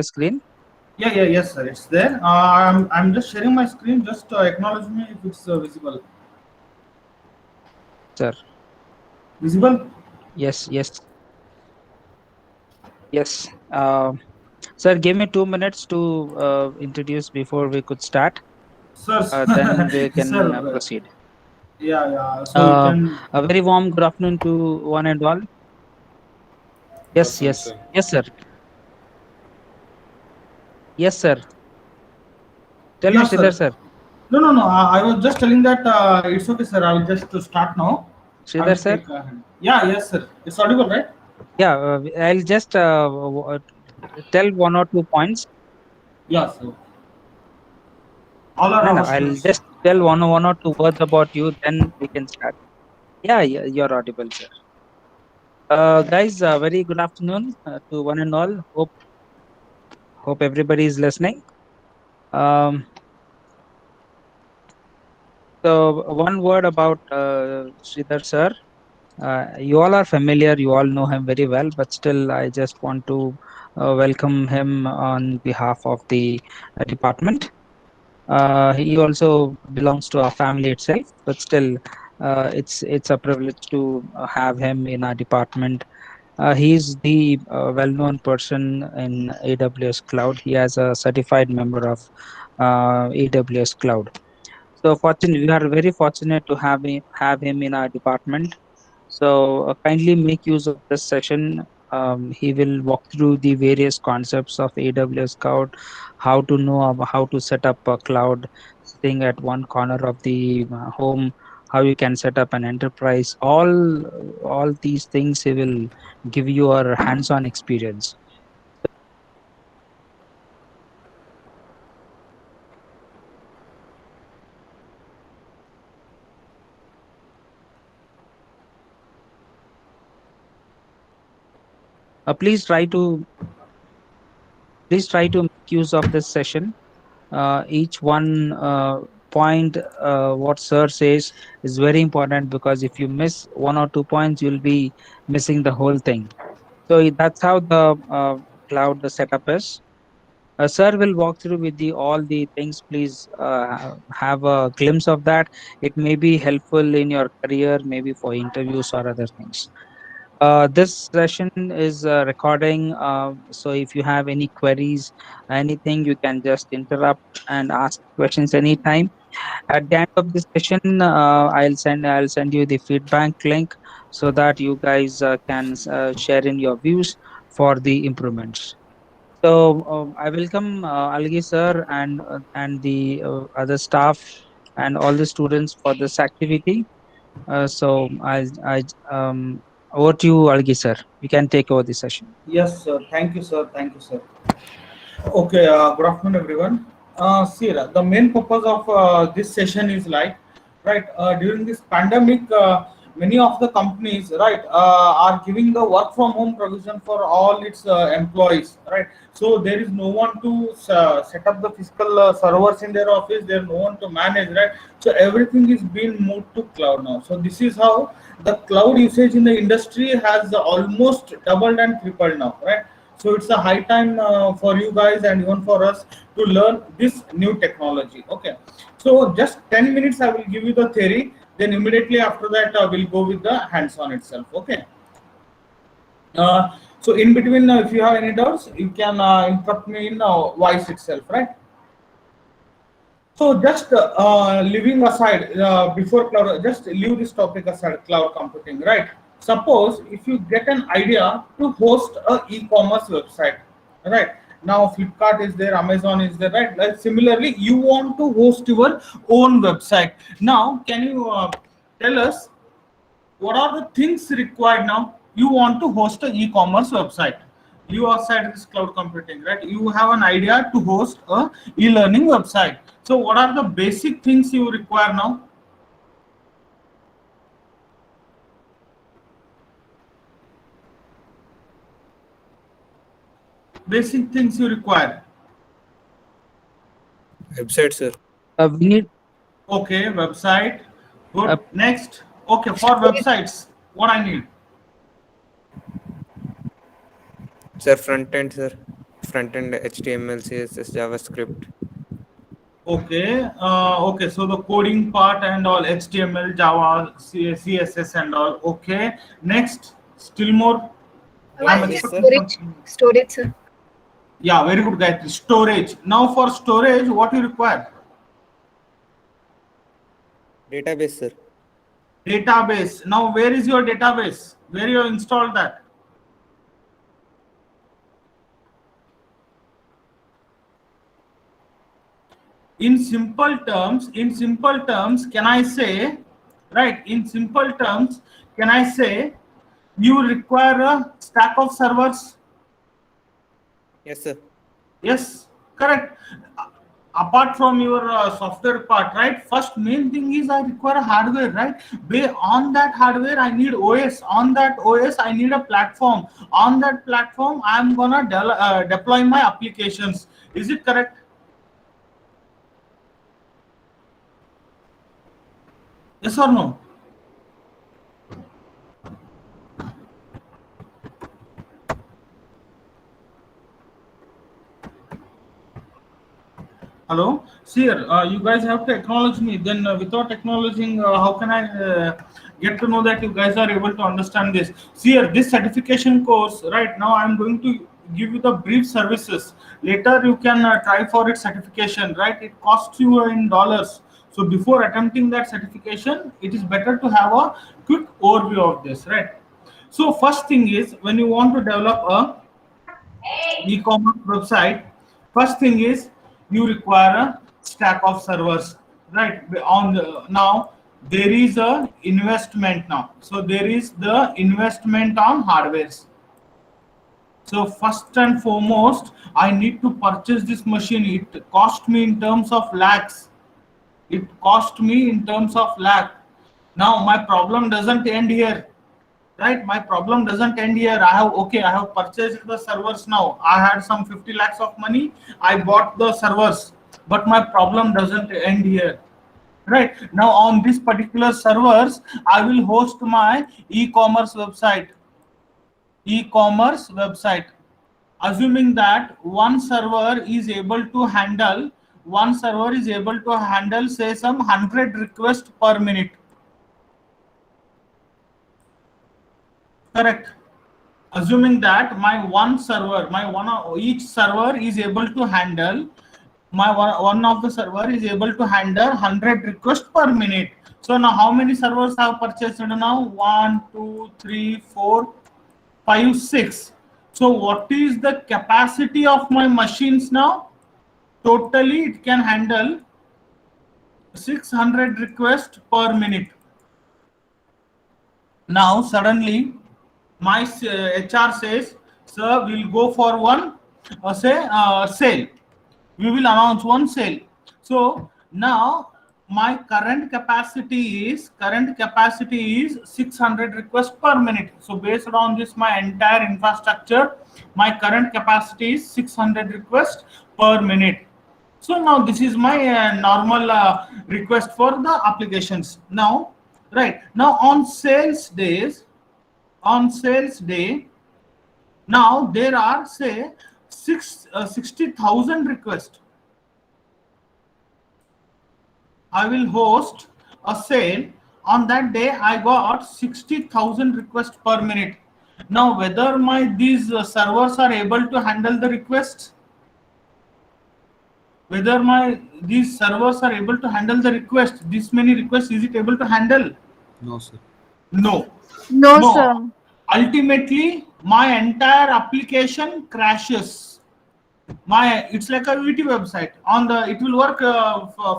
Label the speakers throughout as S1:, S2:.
S1: screen?
S2: Yes, sir. It's there. I'm just sharing my screen. Just acknowledge me if it's visible.
S1: Yes, sir.
S2: Visible?
S1: Yes, yes, yes. Sir, give me 2 minutes to introduce before we could start.
S2: Sir,
S1: Then we can
S2: sir.
S1: proceed.
S2: Yeah. So you
S1: Uh,
S2: can.
S1: a very warm good afternoon to one and all. Yes,
S3: Awesome,
S1: yes,
S3: sir.
S1: yes, sir. Yes, sir. Tell me,
S2: Yeah,
S1: Sridhar,
S2: sir.
S1: sir.
S2: No. I was just telling that it's okay, sir. I will just to start now. I
S1: Sridhar,
S2: will
S1: sir.
S2: take a hand. Yeah, yes, sir. It's audible, right?
S1: Yeah, I'll just tell 1 or 2 points.
S2: Yeah, sir. All are
S1: No, no,
S2: our
S1: I'll
S2: students.
S1: just tell one or two words about you. Then we can start. Yeah, yeah, you're audible, sir. Guys, very good afternoon to one and all. Hope everybody is listening. Um, so one word about Sridhar sir. You all are familiar. You all know him very well, but still, I just want to welcome him on behalf of the department. He also belongs to our family itself, but still, it's a privilege to have him in our department. He's the well-known person in AWS Cloud. He has a certified member of AWS Cloud. So fortunate, we are very fortunate to have him in our department. So kindly make use of this session. He will walk through the various concepts of AWS Cloud, how to know how to set up a cloud sitting at one corner of the home, how you can set up an enterprise. All these things he will give you a hands-on experience. Uh, please try to please try to make use of this session. Each one point what sir says is very important, because if you miss 1 or 2 points, you'll be missing the whole thing. So that's how the cloud the setup is. Sir will walk through with the all the things. Please have a glimpse of that. It may be helpful in your career, maybe for interviews or other things. This session is recording, so if you have any queries, anything, you can just interrupt and ask questions anytime. At the end of the session, I'll send you the feedback link so that you guys can share in your views for the improvements. So I welcome Algi sir and the other staff and all the students for this activity. So I over to you, Algi sir. You can take over the session.
S2: Yes, sir. Thank you, sir. Thank you, sir. Okay, good afternoon, everyone. See, the main purpose of this session is like, right, during this pandemic, many of the companies, right, are giving the work from home provision for all its employees, right. So there is no one to set up the physical servers in their office. There no one to manage, right. So everything is being moved to cloud now. So this is how the cloud usage in the industry has almost doubled and tripled now, right. So it's a high time for you guys and even for us to learn this new technology. Okay. So just 10 minutes I will give you the theory. Then immediately after that we'll go with the hands-on itself. Okay. So in between, if you have any doubts, you can interrupt me in voice itself, right? So just leaving aside before cloud, just leave this topic aside, cloud computing, right? Suppose if you get an idea to host a e-commerce website, right? Now Flipkart is there, Amazon is there, right? Like similarly, you want to host your own website. Now, can you tell us what are the things required now? You want to host an e-commerce website. You are side this cloud computing, right? You have an idea to host a e-learning website. So what are the basic things you require now? Basic things you require.
S3: Website, sir.
S1: We need
S2: Okay, website.
S1: uh,
S2: Good. Next. Okay, for websites, what I need?
S3: Sir, front end, sir. front end HTML, CSS, JavaScript.
S2: Okay, so the coding part and all, HTML, Java, CSS and all. Okay, next, still more. I'm
S3: Yes, sir.
S2: expecting something.
S4: Storage, sir.
S2: Yeah, very good, Gayatri. Storage. Now for storage, what you require?
S3: Database, sir.
S2: Database. Now where is your database? Where you installed that? In simple terms, can I say, right? In simple terms, can I say you require a stack of servers?
S3: Yes, sir.
S2: Yes, correct. Apart from your software part, right? First main thing is I require a hardware, right? On that hardware, I need OS. On that OS, I need a platform. On that platform, I'm gonna deploy my applications. Is it correct? Yes or no? Hello, see here, you guys have to acknowledge me. Then, without acknowledging, how can I get to know that you guys are able to understand this? See here, this certification course, right now, I'm going to give you the brief services. Later, you can try for its certification, right? It costs you in dollars. So, before attempting that certification, it is better to have a quick overview of this, right? So, first thing is when you want to develop a e-commerce website, first thing is you require a stack of servers, right? Now there is a investment now, so there is the investment on hardwares. So first and foremost, I need to purchase this machine. It cost me in terms of lakhs. It cost me in terms of lakh. Now my problem doesn't end here, right? My problem doesn't end here. I have purchased the servers. Now I had some 50 lakhs of money, I bought the servers, but my problem doesn't end here, right? Now on this particular servers, I will host my e-commerce website, assuming that one server is able to handle, say, some 100 requests per minute. Correct. Assuming that each server is able to handle, one of the server is able to handle 100 requests per minute. So now how many servers I have purchased now? 1, 2, 3, 4, 5, 6. So what is the capacity of my machines now? Totally it can handle 600 requests per minute. Now suddenly my HR says, sir, we'll go for one sale. We will announce one sale. So now my current capacity is 600 requests per minute. So based on this, my entire infrastructure, my current capacity is 600 requests per minute. So now this is my normal request for the applications. Now, right now on sales day, now there are, say, 60,000 requests. I will host a sale. On that day, I got 60,000 requests per minute. Now, whether these servers are able to handle the requests, these servers are able to handle the request, this many requests, is it able to handle?
S5: No, sir.
S2: No.
S4: No,
S2: No.
S4: sir.
S2: Ultimately, my entire application crashes. It's like a VT website. It will work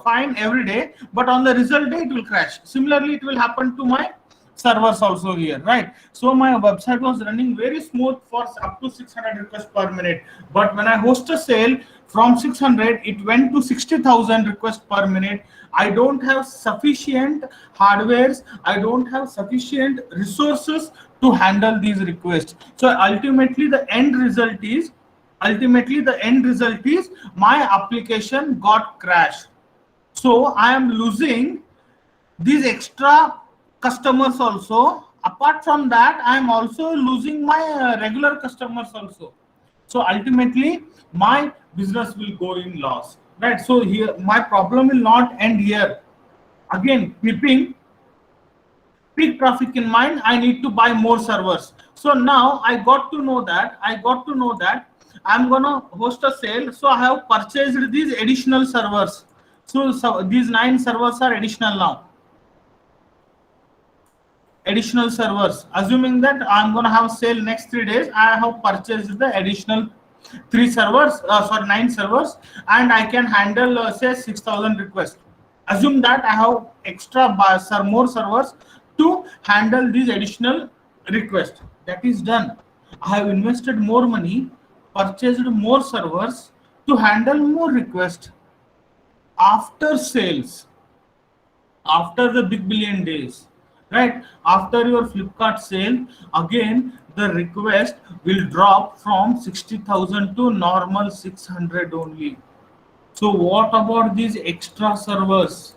S2: fine every day, but on the result day it will crash. Similarly, it will happen to my servers also here, right? So my website was running very smooth for up to 600 requests per minute, but when I host a sale, from 600 it went to 60,000 requests per minute. I don't have sufficient hardwares, I don't have sufficient resources to handle these requests. So ultimately the end result is my application got crashed. So I am losing these extra customers also. Apart from that, I am also losing my regular customers also. So ultimately my business will go in loss, right? So here my problem will not end here. Again, keeping peak traffic in mind, I need to buy more servers. So now I got to know that I'm gonna host a sale, so I have purchased these additional servers. So these 9 servers are additional now, additional servers. Assuming that I'm gonna have sale next 3 days, I have purchased the additional 3 servers, 9 servers, and I can handle say 6,000 requests. Assume that I have extra more servers to handle these additional requests. That is done. I have invested more money, purchased more servers to handle more requests. After sales, after the big billion days, right, after your Flipkart sale, again the request will drop from 60,000 to normal 600 only. So what about these extra servers,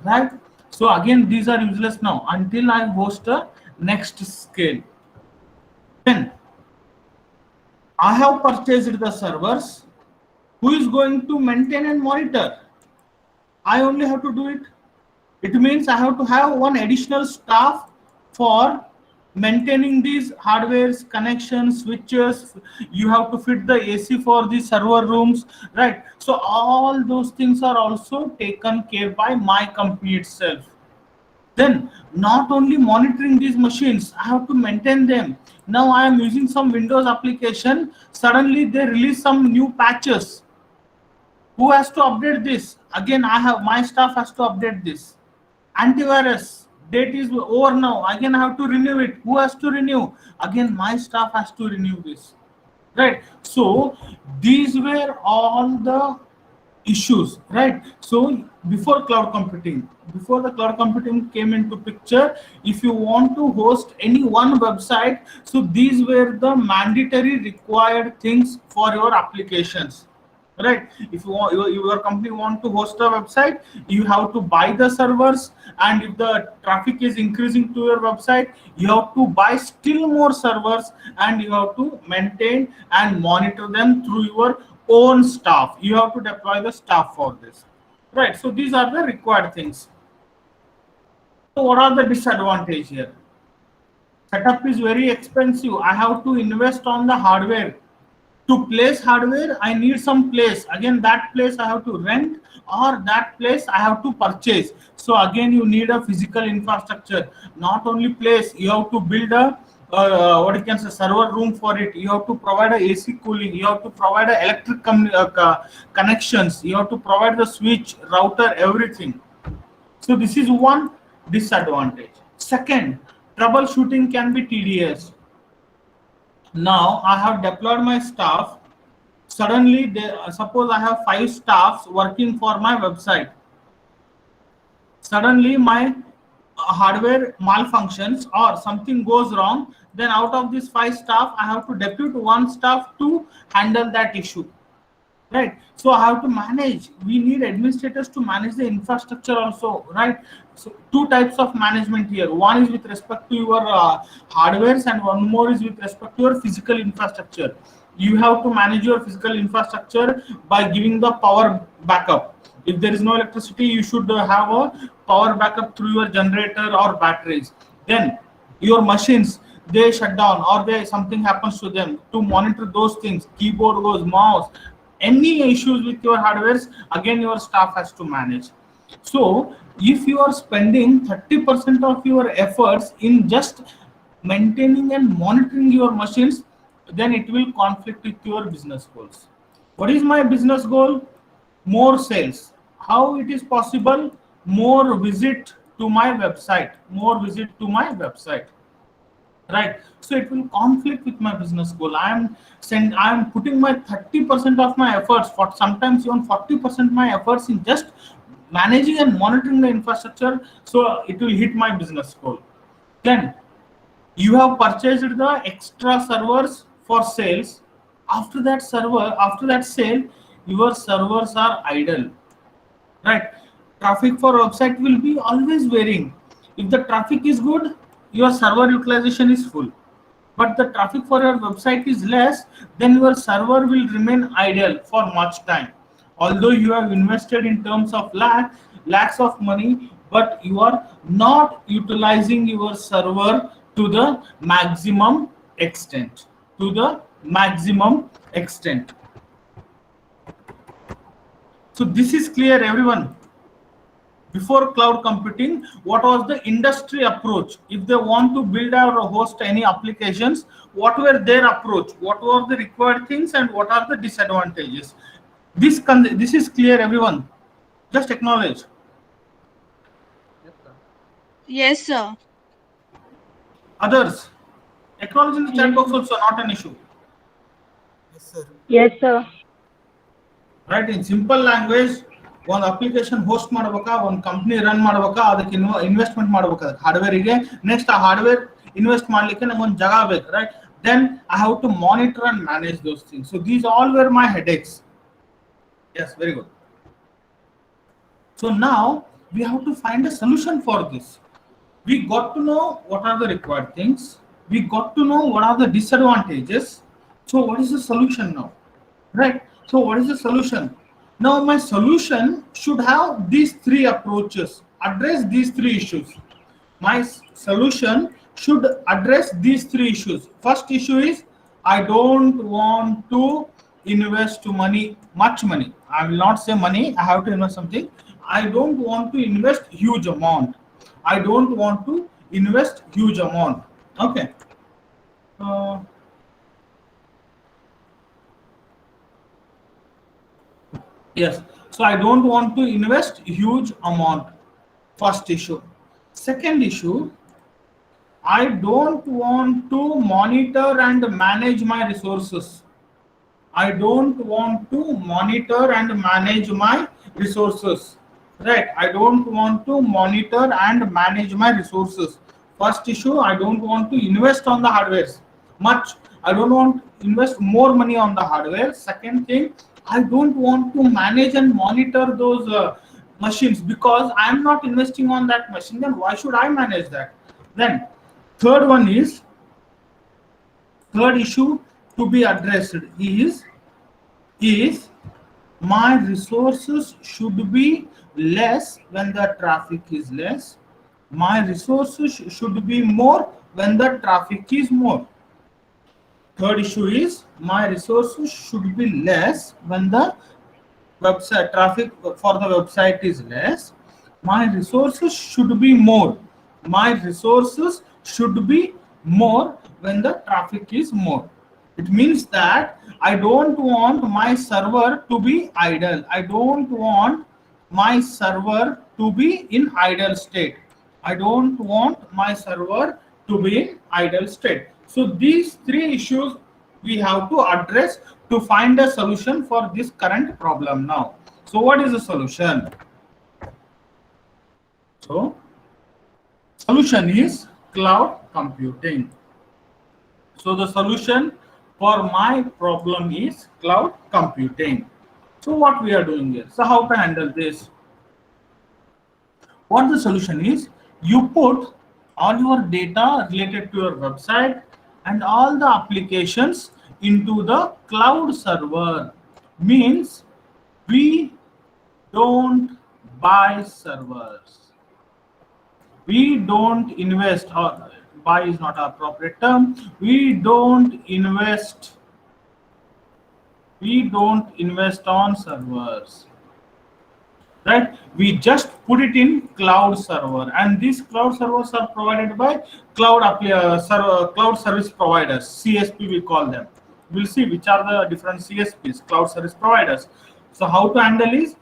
S2: right? So again these are useless now until I host a next scale. Then I have purchased the servers. Who is going to maintain and monitor? I only have to do it. It means I have to have one additional staff for maintaining these hardwares, connections, switches. You have to fit the AC for the server rooms, right? So all those things are also taken care by my company itself. Then not only monitoring these machines, I have to maintain them. Now I am using some Windows application. Suddenly they release some new patches. Who has to update this? Again, my staff has to update this. Antivirus date is over now. Again, I have to renew it. Who has to renew? Again, my staff has to renew this. Right. So these were all the issues, right? So before the cloud computing came into picture, if you want to host any one website, so these were the mandatory required things for your applications, right? If you want your company want to host a website, you have to buy the servers, and if the traffic is increasing to your website, you have to buy still more servers, and you have to maintain and monitor them through your own staff. You have to deploy the staff for this, right? So these are the required things. So what are the disadvantage here? Setup is very expensive. I have to invest on the hardware. To place hardware, I need some place. Again, that place I have to rent, or that place I have to purchase. So again, you need a physical infrastructure. Not only place, you have to build a what you can say server room for it. You have to provide a AC cooling. You have to provide a electric connections. You have to provide the switch, router, everything. So this is one disadvantage. Second, troubleshooting can be tedious. Now I have deployed my staff. Suddenly suppose I have 5 staffs working for my website. Suddenly my hardware malfunctions or something goes wrong, then out of these 5 staff I have to depute one staff to handle that issue, right? So I have to manage. We need administrators to manage the infrastructure also, right? So 2 types of management here. One is with respect to your hardwares, and one more is with respect to your physical infrastructure. You have to manage your physical infrastructure by giving the power backup. If there is no electricity, you should have a power backup through your generator or batteries. Then your machines, they shut down or they something happens to them. To monitor those things, keyboard goes, mouse, any issues with your hardwares, again your staff has to manage. So if you are spending 30% of your efforts in just maintaining and monitoring your machines, then it will conflict with your business goals. What is my business goal? More sales. How it is possible? More visit to my website. More visit to my website, right? So it will conflict with my business goal. I am putting my 30% of my efforts, for sometimes even 40% my efforts in just managing and monitoring the infrastructure, so it will hit my business goal. Then you have purchased the extra servers for sales. After that sale, your servers are idle, right? Traffic for website will be always varying. If the traffic is good, your server utilization is full. but the traffic for your website is less, then your server will remain idle for much time. Although you have invested in terms of lakhs of money, but you are not utilizing your server to the maximum extent. To the maximum extent. So this is clear, everyone. Before cloud computing, what was the industry approach? If they want to build or host any applications, what were their approach? What were the required things and what are the disadvantages? This is clear, everyone. Just acknowledge.
S4: Yes, sir.
S2: Others, acknowledge in the chat box also, not an issue.
S3: Yes, sir.
S5: Yes, sir.
S2: Right, in simple language, one application host ಮಾಡಬೇಕಾ, one company run ಮಾಡಬೇಕಾ, ಅದಕ್ಕೆ investment ಮಾಡಬೇಕಾ, ಹಾರ್ಡ್ವೇರಿಗೆ. Next ಆ hardware invest ಮಾಡಲಿಕ್ಕೆ ನಂಗೆ ಒಂದು ಜಾಗ ಬೇಕು, right? Then I have to monitor and manage those things. So these all were my headaches. Yes, very good. So now we have to find a solution for this. We got to know what are the required things. We got to know what are the disadvantages. So what is the solution now? Right? So what is the solution? Now my solution should have these three approaches, address these three issues. My solution should address these three issues. First issue is I don't want to invest much money. I will not say money, I have to invest something. I don't want to invest huge amount. I don't want to invest huge amount. Okay. Yes. So I don't want to invest huge amount. First issue. Second issue, I don't want to monitor and manage my resources. I don't want to monitor and manage my resources. Right? I don't want to monitor and manage my resources. First issue, I don't want to invest on the hardware much. I don't want to invest more money on the hardware. Second thing, I don't want to manage and monitor those machines because I am not investing on that machine. Then why should I manage that? Then third issue to be addressed is my resources should be less when the traffic is less. My resources should be more when the traffic is more. Third issue is my resources should be less when the website traffic for the website is less. My resources should be more. My resources should be more when the traffic is more. It means that I don't want my server to be idle. I don't want my server to be in idle state. I don't want my server to be in idle state. So these three issues we have to address to find a solution for this current problem now. So what is the solution? So solution is cloud computing. So the solution for my problem is cloud computing. So what we are doing here? So how to handle this? What the solution is? You put all your data related to your website and all the applications into the cloud server. Means we don't buy servers. We don't invest, or buy is not an appropriate term. We don't invest on servers. Right? We just put it in cloud server, and these cloud servers are provided by cloud service providers, CSP we call them. We'll see which are the different CSPs, cloud service providers. So how to handle is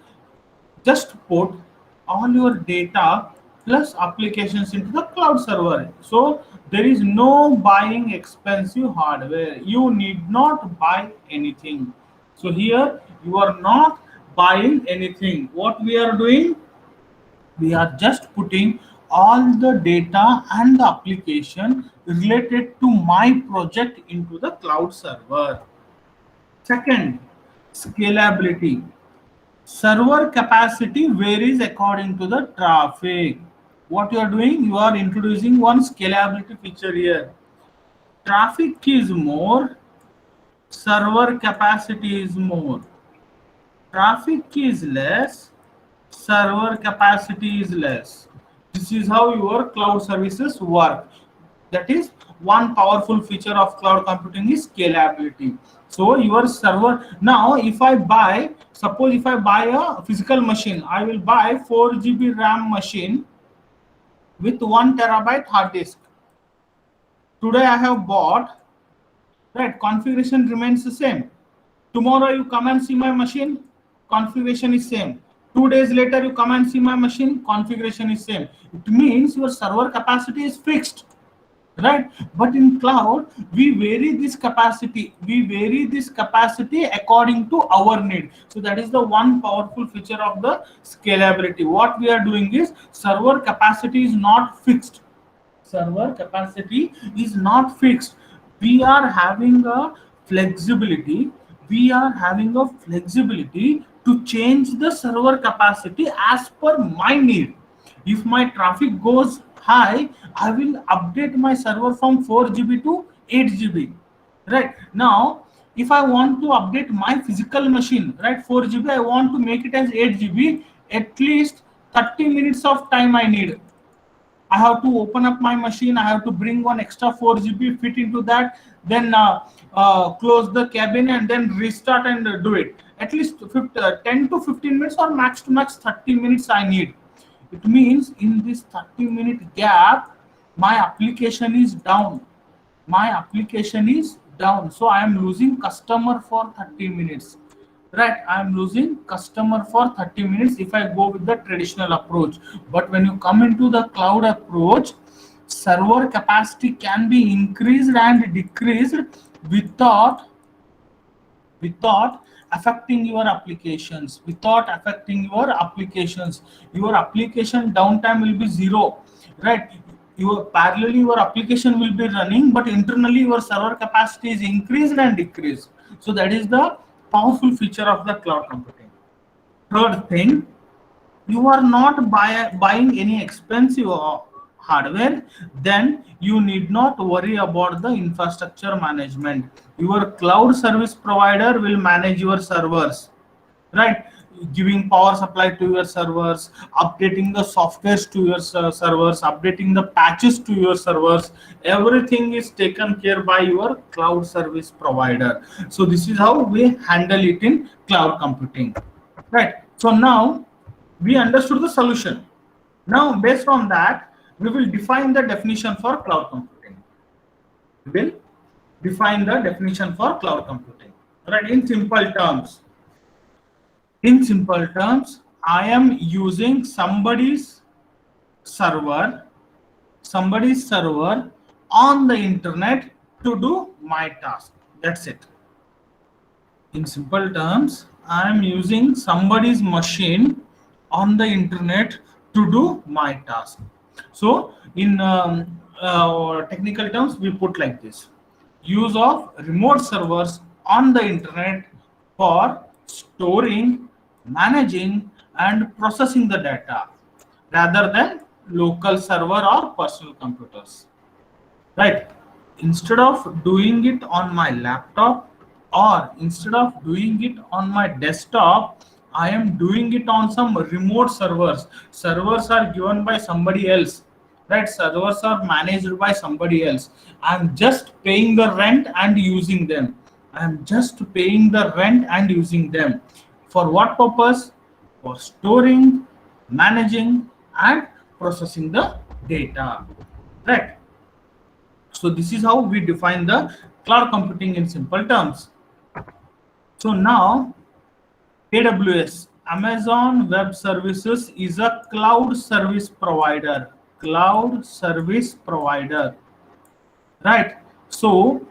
S2: just put all your data plus applications into the cloud server. So there is no buying expensive hardware. You need not buy anything. So here you are not buying anything. What we are doing? We are just putting all the data and the application related to my project into the cloud server. Second, scalability. Server capacity varies according to the traffic. What you are doing? You are introducing one scalability feature here. traffic is more, server capacity is more. Traffic is less, server capacity is less. This is how your cloud services work. That is one powerful feature of cloud computing is scalability. So your server, now if I buy, suppose if I buy a physical machine, I will buy 4 GB RAM machine with 1 TB hard disk. Today I have bought, right, configuration remains the same. Tomorrow you come and see my machine, configuration is same. 2 days later you come and see my machine, configuration is same. It means your server capacity is fixed, right? But in cloud we vary this capacity, according to our need. So that is the one powerful feature of the scalability. What we are doing is server capacity is not fixed. Server capacity is not fixed. We are having a flexibility. To change the server capacity as per my need. If my traffic goes high, I will update my server from 4 GB to 8 GB. Right now, if I want to update my physical machine, right, 4 GB, I want to make it as 8 GB. At least 30 minutes of time I need. I have to open up my machine. I have to bring one extra 4 GB, fit into that, then close the cabin and then restart and do it. At least 10 to 15 minutes or max to max 30 minutes I need. It means in this 30-minute gap, my application is down. So I am losing customer for 30 minutes. Right, I am losing customer for 30 minutes if I go with the traditional approach. But when you come into the cloud approach, server capacity can be increased and decreased without affecting your applications. Your application downtime will be zero, right? Parallelly your application will be running, but internally your server capacity is increased and decreased. So that is the powerful feature of the cloud computing. Third thing, you are not buying any expensive hardware, then you need not worry about the infrastructure management. Your cloud service provider will manage your servers, right? Giving power supply to your servers, updating the softwares to your servers, updating the patches to your servers. Everything is taken care by your cloud service provider. So this is how we handle it in cloud computing, right? So now we understood the solution. Now based on that, we will define the definition for cloud computing. Right? In simple terms, I am using somebody's server on the internet to do my task. That's it. In simple terms, I am using somebody's machine on the internet to do my task. So in technical terms, we put like this: use of remote servers on the internet for storing, managing and processing the data rather than local server or personal computers, right? Instead of doing it on my laptop or instead of doing it on my desktop, I am doing it on some remote servers. Servers are given by somebody else, right? Servers are managed by somebody else. I'm just paying the rent and using them. For what purpose? For storing, managing and processing the data, right? So this is how we define the cloud computing in simple terms. So now AWS, Amazon Web Services, is a cloud service provider. Right? So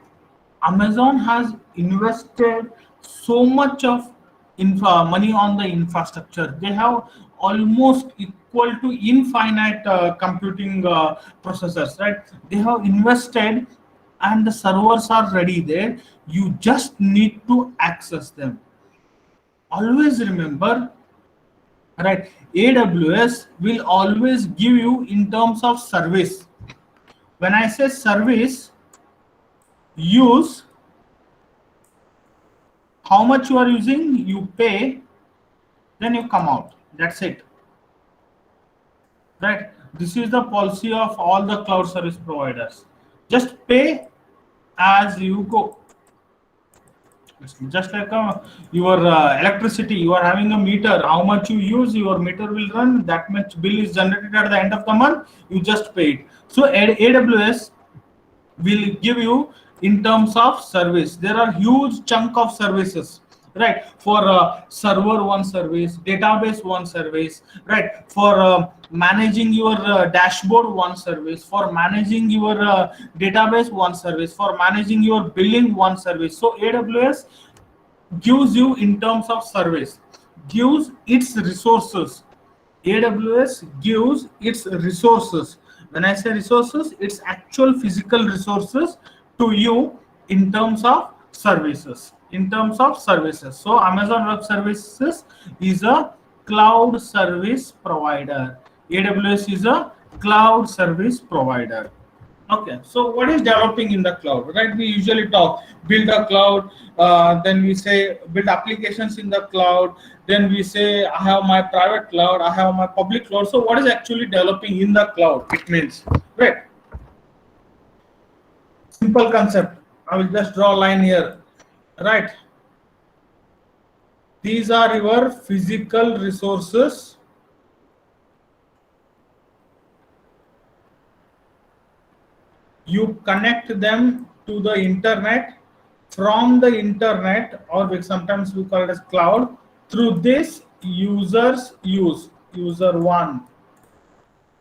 S2: Amazon has invested so much of money on the infrastructure. They have almost equal to infinite computing processors, right? They have invested and the servers are ready there. You just need to access them. Always remember, right? AWS will always give you in terms of service. When I say service, use, how much you are using, you pay, then you come out. That's it. Right? This is the policy of all the cloud service providers. Just pay as you go. Just like your electricity, you are having a meter. How much you use, your meter will run. That much bill is generated at the end of the month. You just pay it. So AWS will give you in terms of service. There are huge chunk of services, right? For server one service, database one service, right? For managing your dashboard one service, for managing your database one service, for managing your billing one service. So AWS gives you in terms of service, gives its resources. AWS gives its resources. When I say resources, it's actual physical resources to you in terms of services. In terms of services. So Amazon Web Services is a cloud service provider. AWS is a cloud service provider. Okay, so what is developing in the cloud, right? We usually talk build a cloud, then we say build applications in the cloud, then we say I have my private cloud, I have my public cloud. So what is actually developing in the cloud? It means, right? Simple concept. I will just draw a line here, right? These are your physical resources. You connect them to the internet. From the internet, or sometimes we call it as cloud, through this users use, user 1,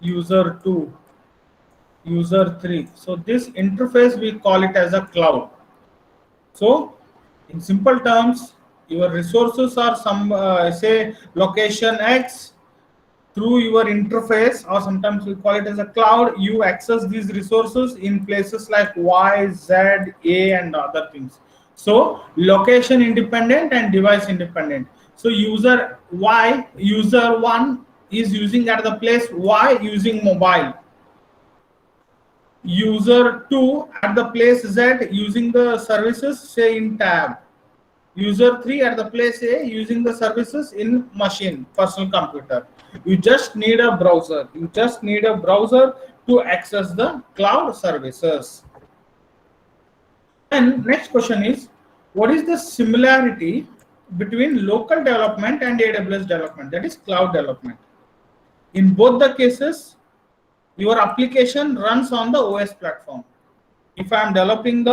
S2: user 2, user 3. So this interface we call it as a cloud. So in simple terms, your resources are some say location X. Through your interface, or sometimes we call it as a cloud, you access these resources in places like Y, Z, A, and other things. So location independent and device independent. So user Y, user 1 is using at the place Y using mobile. User 2 at the place Z using the services, say in tab. User 3 at the place A using the services in machine, personal computer. You just need a browser. You just need a browser to access the cloud services. And next question is, what is the similarity between local development and AWS development? That is cloud development. In both the cases, your application runs on the OS platform. If I am developing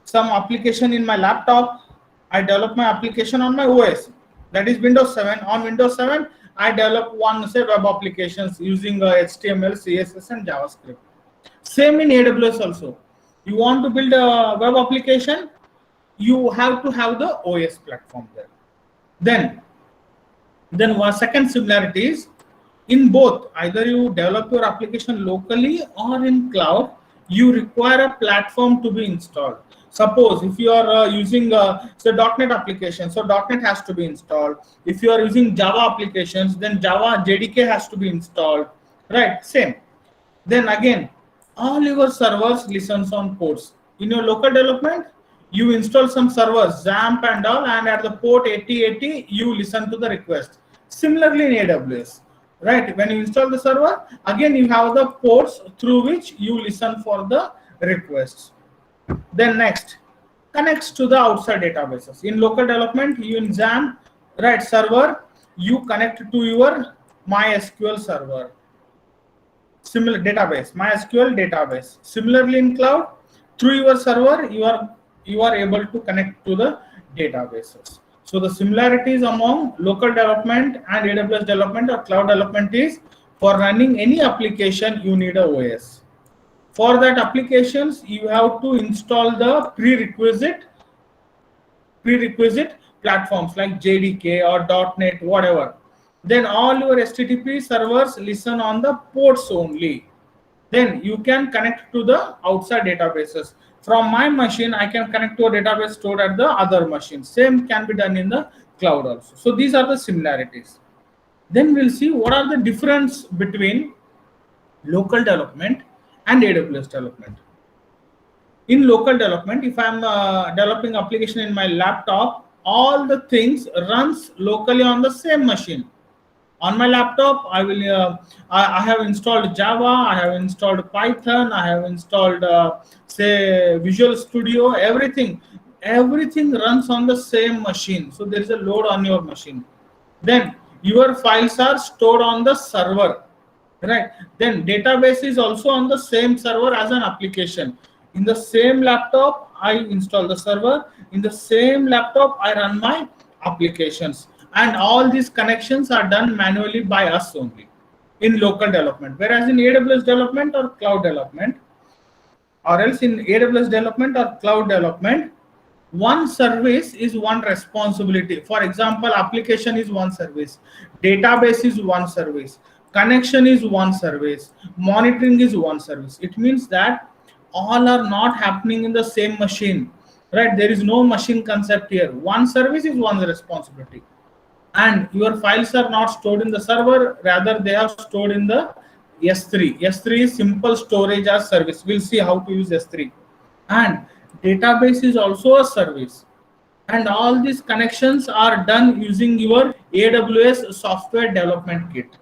S2: some application in my laptop, I develop my application on my OS, that is Windows 7. On Windows 7, I develop one say web applications using HTML, CSS, and JavaScript. Same in AWS also. You want to build a web application, you have to have the OS platform there. Then one second similarity is in both, either you develop your application locally or in cloud, you require a platform to be installed. Suppose if you are using say .NET application, so .NET has to be installed. If you are using Java applications, then Java JDK has to be installed, right? Same. Then again, all your servers listens on ports. In your local development, you install some servers, XAMPP and all, and at the port 8080, you listen to the request. Similarly in AWS, right? When you install the server, again you have the ports through which you listen for the requests. Then next, connects to the outside databases. In local development, you in XAMPP, right, server, you connect to your MySQL server. Similar database, MySQL database. Similarly in cloud, through your server, you are able to connect to the databases. So the similarities among local development and AWS development or cloud development is, for running any application, you need a OS. For that applications, you have to install the prerequisite platforms like JDK or .NET, whatever. Then all your HTTP servers listen on the ports only. Then you can connect to the outside databases. From my machine, I can connect to a database stored at the other machine. Same can be done in the cloud also. So these are the similarities. Then we'll see what are the difference between local development and AWS development. In local development, if I'm developing application in my laptop, all the things runs locally on the same machine. On my laptop, I have installed Java, I have installed Python, I have installed say Visual Studio, everything runs on the same machine. So there is a load on your machine. Then your files are stored on the server, right? Then database is also on the same server as an application. In the same laptop I install the server, in the same laptop I run my applications, and all these connections are done manually by us only in local development. Whereas in AWS development or cloud development, or else in AWS development or cloud development, one service is one responsibility. For example, application is one service, database is one service, connection is one service, monitoring is one service. It means that all are not happening in the same machine, right? There is no machine concept here. One service is one responsibility, and your files are not stored in the server, rather they are stored in the S3. S3 is simple storage as service. We'll see how to use S3. And database is also a service, and all these connections are done using your AWS software development kit,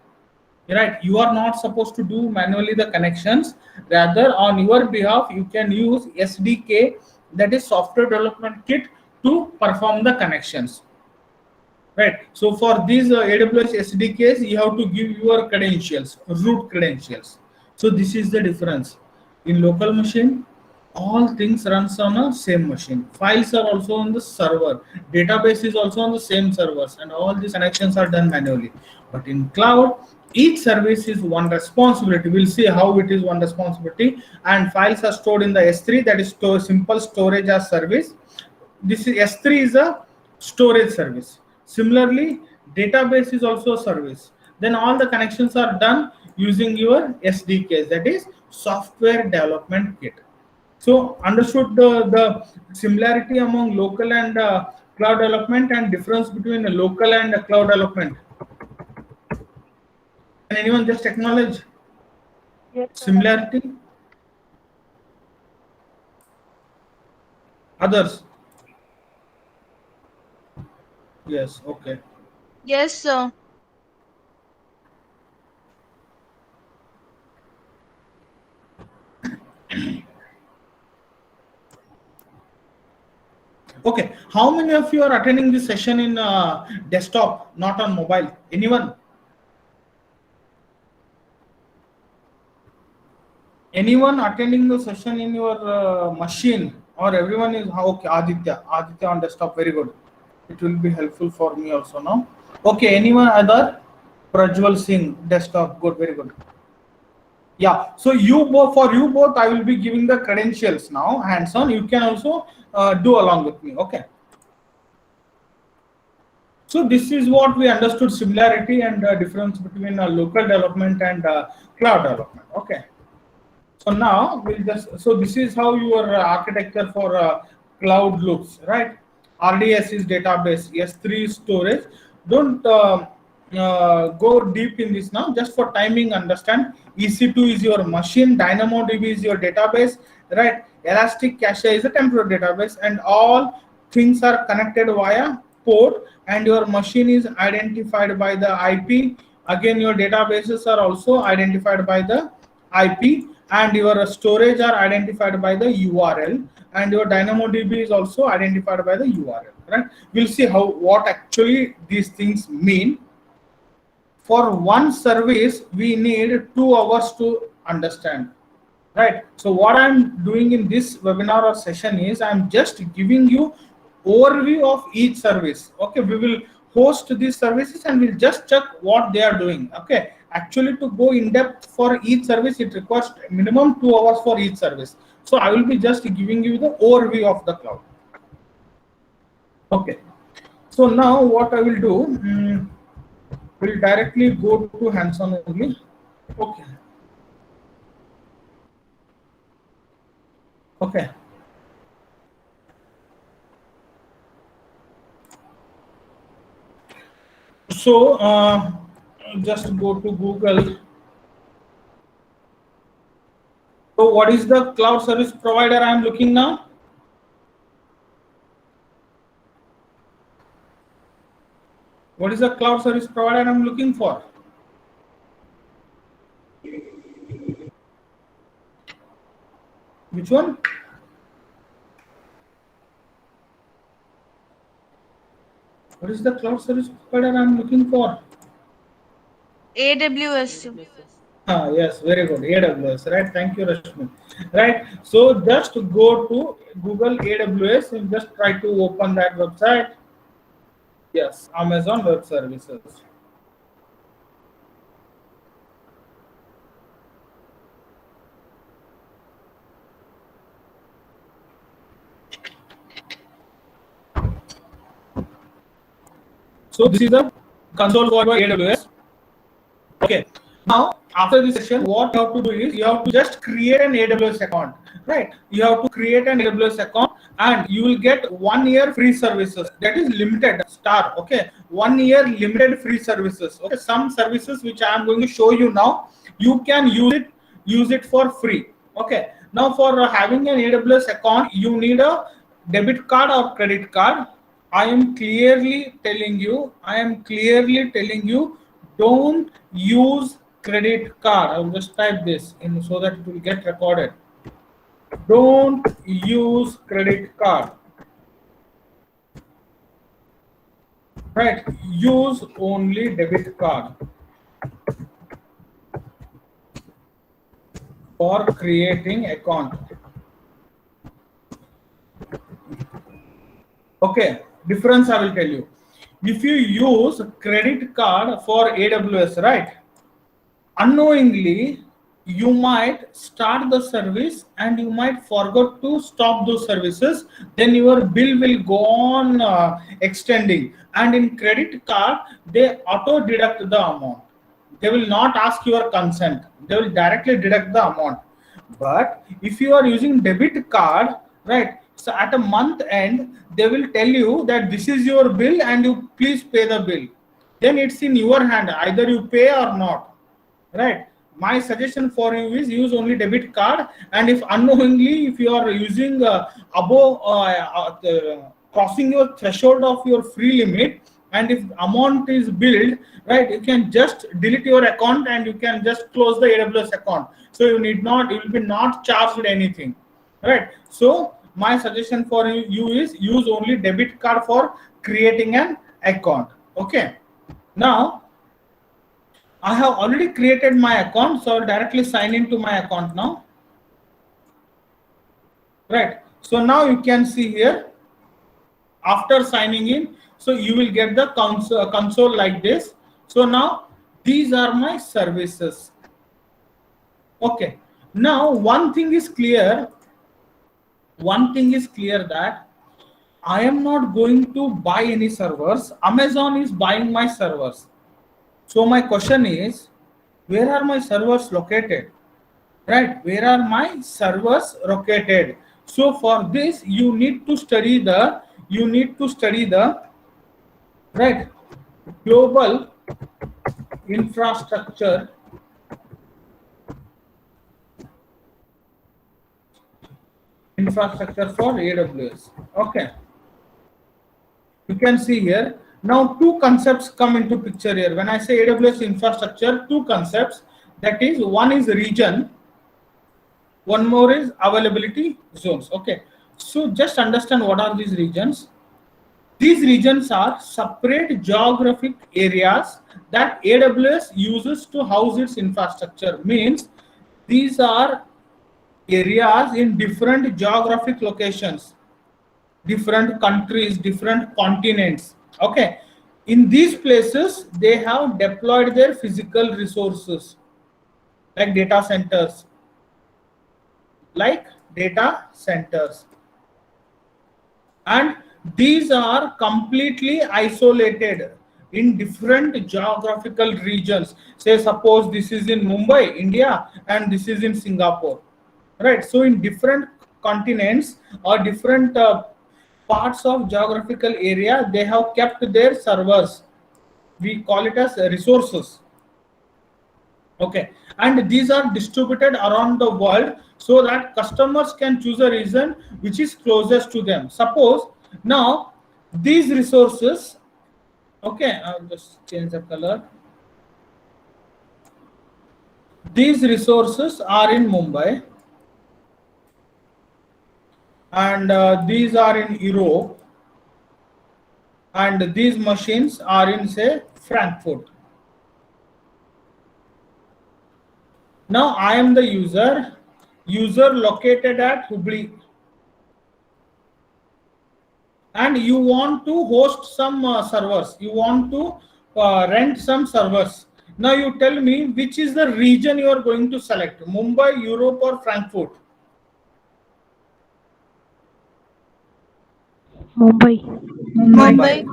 S2: right? You are not supposed to do manually the connections, rather on your behalf you can use SDK, that is software development kit, to perform the connections, right? So for these AWS SDKs, you have to give your credentials, root credentials. So this is the difference. In local machine, all things runs on a same machine. Files are also on the server. Database is also on the same servers, and all these connections are done manually. But in cloud, each service is one responsibility. We'll see how it is one responsibility. And files are stored in the S3, that is simple storage as service. This is S3 is a storage service. Similarly, database is also a service. Then all the connections are done using your SDKs, that is software development kit. So understood the similarity among local and cloud development, and difference between a local and a cloud development. Can anyone just acknowledge similarity? Others? Yes, okay.
S4: Yes, sir.
S2: Okay, how many of you are attending this session in desktop, not on mobile? Anyone? Anyone attending the session in your machine, or everyone is okay? Aditya on desktop, very good. It will be helpful for me also now. Okay, anyone other? Prajwal Singh, desktop, good, very good. Yeah, so you both, for you both, I will be giving the credentials now, hands on. You can also do along with me. Okay. So this is what we understood, similarity and difference between local development and cloud development. Okay. So now we'll just, so this is how your architecture for cloud looks, right? RDS is database, S3 is storage. Don't go deep in this now, just for timing understand. EC2 is your machine, DynamoDB is your database, right? Elastic Cache is a temporary database, and all things are connected via port, and your machine is identified by the IP. Again, your databases are also identified by the IP, and your storage are identified by the URL, and your DynamoDB is also identified by the URL, right? We'll see how what actually these things mean. For one service we need 2 hours to understand, right? So what I'm doing in this webinar or session is I'm just giving you overview of each service. Okay, we will host these services and we'll just check what they are doing. Okay, actually to go in depth for each service, it requires minimum 2 hours for each service. So I will be just giving you the overview of the cloud. Okay, so now what I will do, we'll directly go to hands-on only. Okay. Okay. So just go to Google. So what is the cloud service provider I am looking now? What is the cloud service provider I'm looking for? Which one? What is the cloud service provider I'm looking for?
S4: AWS.
S2: Yes, very good. AWS, right? Thank you, Rashmi. Right. So just go to Google AWS and just try to open that website. Yes, Amazon Web Services. So this is the console for AWS. Okay. Now after this session, what you have to do is you have to just create an AWS account. Right. You have to create an AWS account and you will get 1 year free services. That is limited star. Okay. 1 year limited free services. Okay. Some services which I am going to show you now, you can use it for free. Okay. Now for having an AWS account, you need a debit card or credit card. I am clearly telling you, don't use credit card. I will just type this in so that it will get recorded. Don't use credit card. Right, use only debit card for creating account. Okay, difference I will tell you. If you use credit card for AWS, right, unknowingly you might start the service and you might forget to stop those services, then your bill will go on extending, and in credit card they auto deduct the amount. They will not ask your consent, they will directly deduct the amount. But if you are using debit card, right, so at a month end they will tell you that this is your bill and you please pay the bill. Then it's in your hand, either you pay or not. Right. My suggestion for you is use only debit card, and if unknowingly if you are using above crossing your threshold of your free limit, and if amount is billed, right, you can just delete your account and you can just close the AWS account. So you will be not charged anything. Right. So my suggestion for you is use only debit card for creating an account. Okay. Now I have already created my account, so I'll directly sign into my account now. Right. So now you can see here, after signing in, so you will get the console like this. So now these are my services. Okay. Now one thing is clear that I am not going to buy any servers. Amazon is buying my servers. So my question is, where are my servers located? Right, where are my servers located? So for this, you need to study the right global infrastructure for AWS. Okay, you can see here. Now two concepts come into picture here. When I say AWS infrastructure, two concepts, that is, one is region, one more is availability zones. Okay, so just understand what are these regions. These regions are separate geographic areas that AWS uses to house its infrastructure. Means these are areas in different geographic locations, different countries, different continents. Okay, in these places they have deployed their physical resources like data centers, and these are completely isolated in different geographical regions. Say suppose this is in Mumbai, India, and this is in Singapore, right? So in different continents or different parts of geographical area, they have kept their servers. We call it as resources. Okay, and these are distributed around the world so that customers can choose a region which is closest to them. Suppose now these resources, okay, I'll just change the color. These resources are in Mumbai, and these are in Europe, and these machines are in, say, Frankfurt. Now I am the user located at Hubli, and you want to host some servers, you want to rent some servers. Now you tell me which is the region you are going to select, Mumbai, Europe, or Frankfurt?
S5: Mumbai.
S4: Mumbai.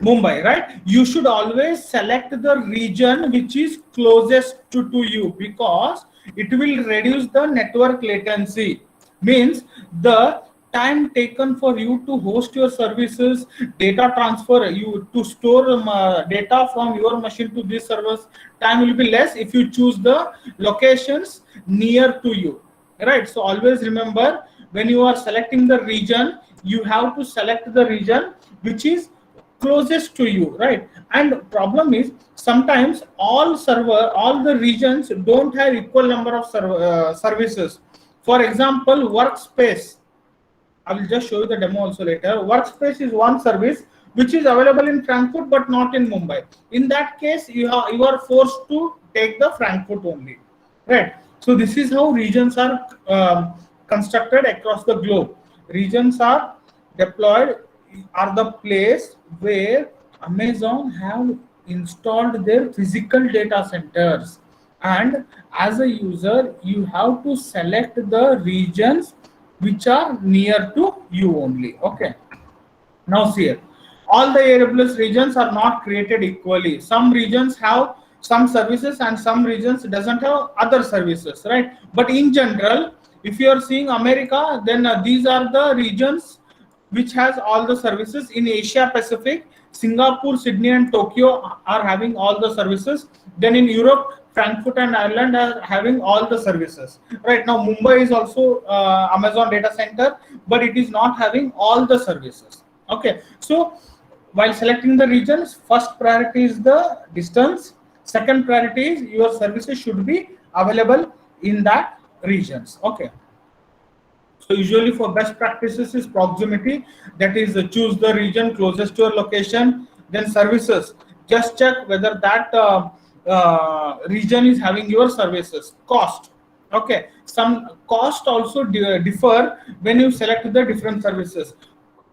S2: Mumbai, right? You should always select the region which is closest to you, because it will reduce the network latency. Means the time taken for you to host your services, data transfer, you to store data from your machine to this service, time will be less if you choose the locations near to you, right? So always remember, when you are selecting the region, you have to select the region which is closest to you, right? And problem is, sometimes all the regions don't have equal number of services. For example, workspace, I will just show you the demo also later. Workspace is one service which is available in Frankfurt but not in Mumbai. In that case, you are forced to take the Frankfurt only, right? So this is how regions are constructed across the globe. Regions are deployed, are the place where Amazon have installed their physical data centers, and as a user you have to select the regions which are near to you only. Okay, now see here, all the AWS regions are not created equally. Some regions have some services and some regions doesn't have other services, right? But in general, if you are seeing America, then these are the regions which has all the services. In Asia Pacific, Singapore, Sydney, and Tokyo are having all the services. Then in Europe, Frankfurt and Ireland are having all the services. Right now, Mumbai is also Amazon data center, but it is not having all the services. Okay, so while selecting the regions, first priority is the distance. Second priority is your services should be available in that regions. Okay. So usually for best practices is proximity, that is choose the region closest to your location. Then services, just check whether that region is having your services. Cost, okay, some cost also differ when you select the different services.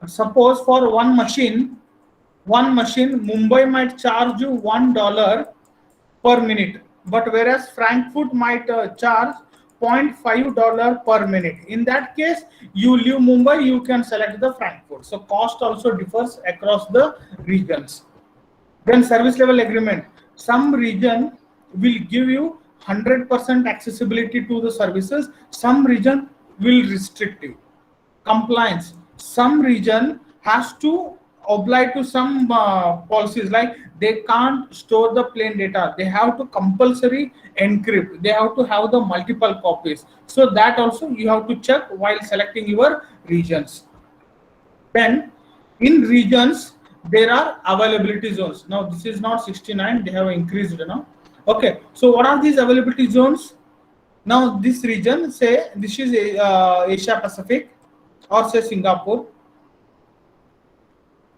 S2: Suppose for one machine, Mumbai might charge you $1 per minute, but whereas Frankfurt might charge $0.5 per minute. In that case, you leave Mumbai, you can select the Frankfurt. So cost also differs across the regions. Then service level agreement. Some region will give you 100% accessibility to the services. Some region will restrict you. Compliance. Some region has to oblige to some policies, like they can't store the plain data, they have to compulsory encrypt, they have to have the multiple copies. So that also you have to check while selecting your regions. Then in regions there are availability zones. Now this is not 69, they have increased now. Okay, so what are these availability zones? Now this region, say this is Asia Pacific, or say Singapore.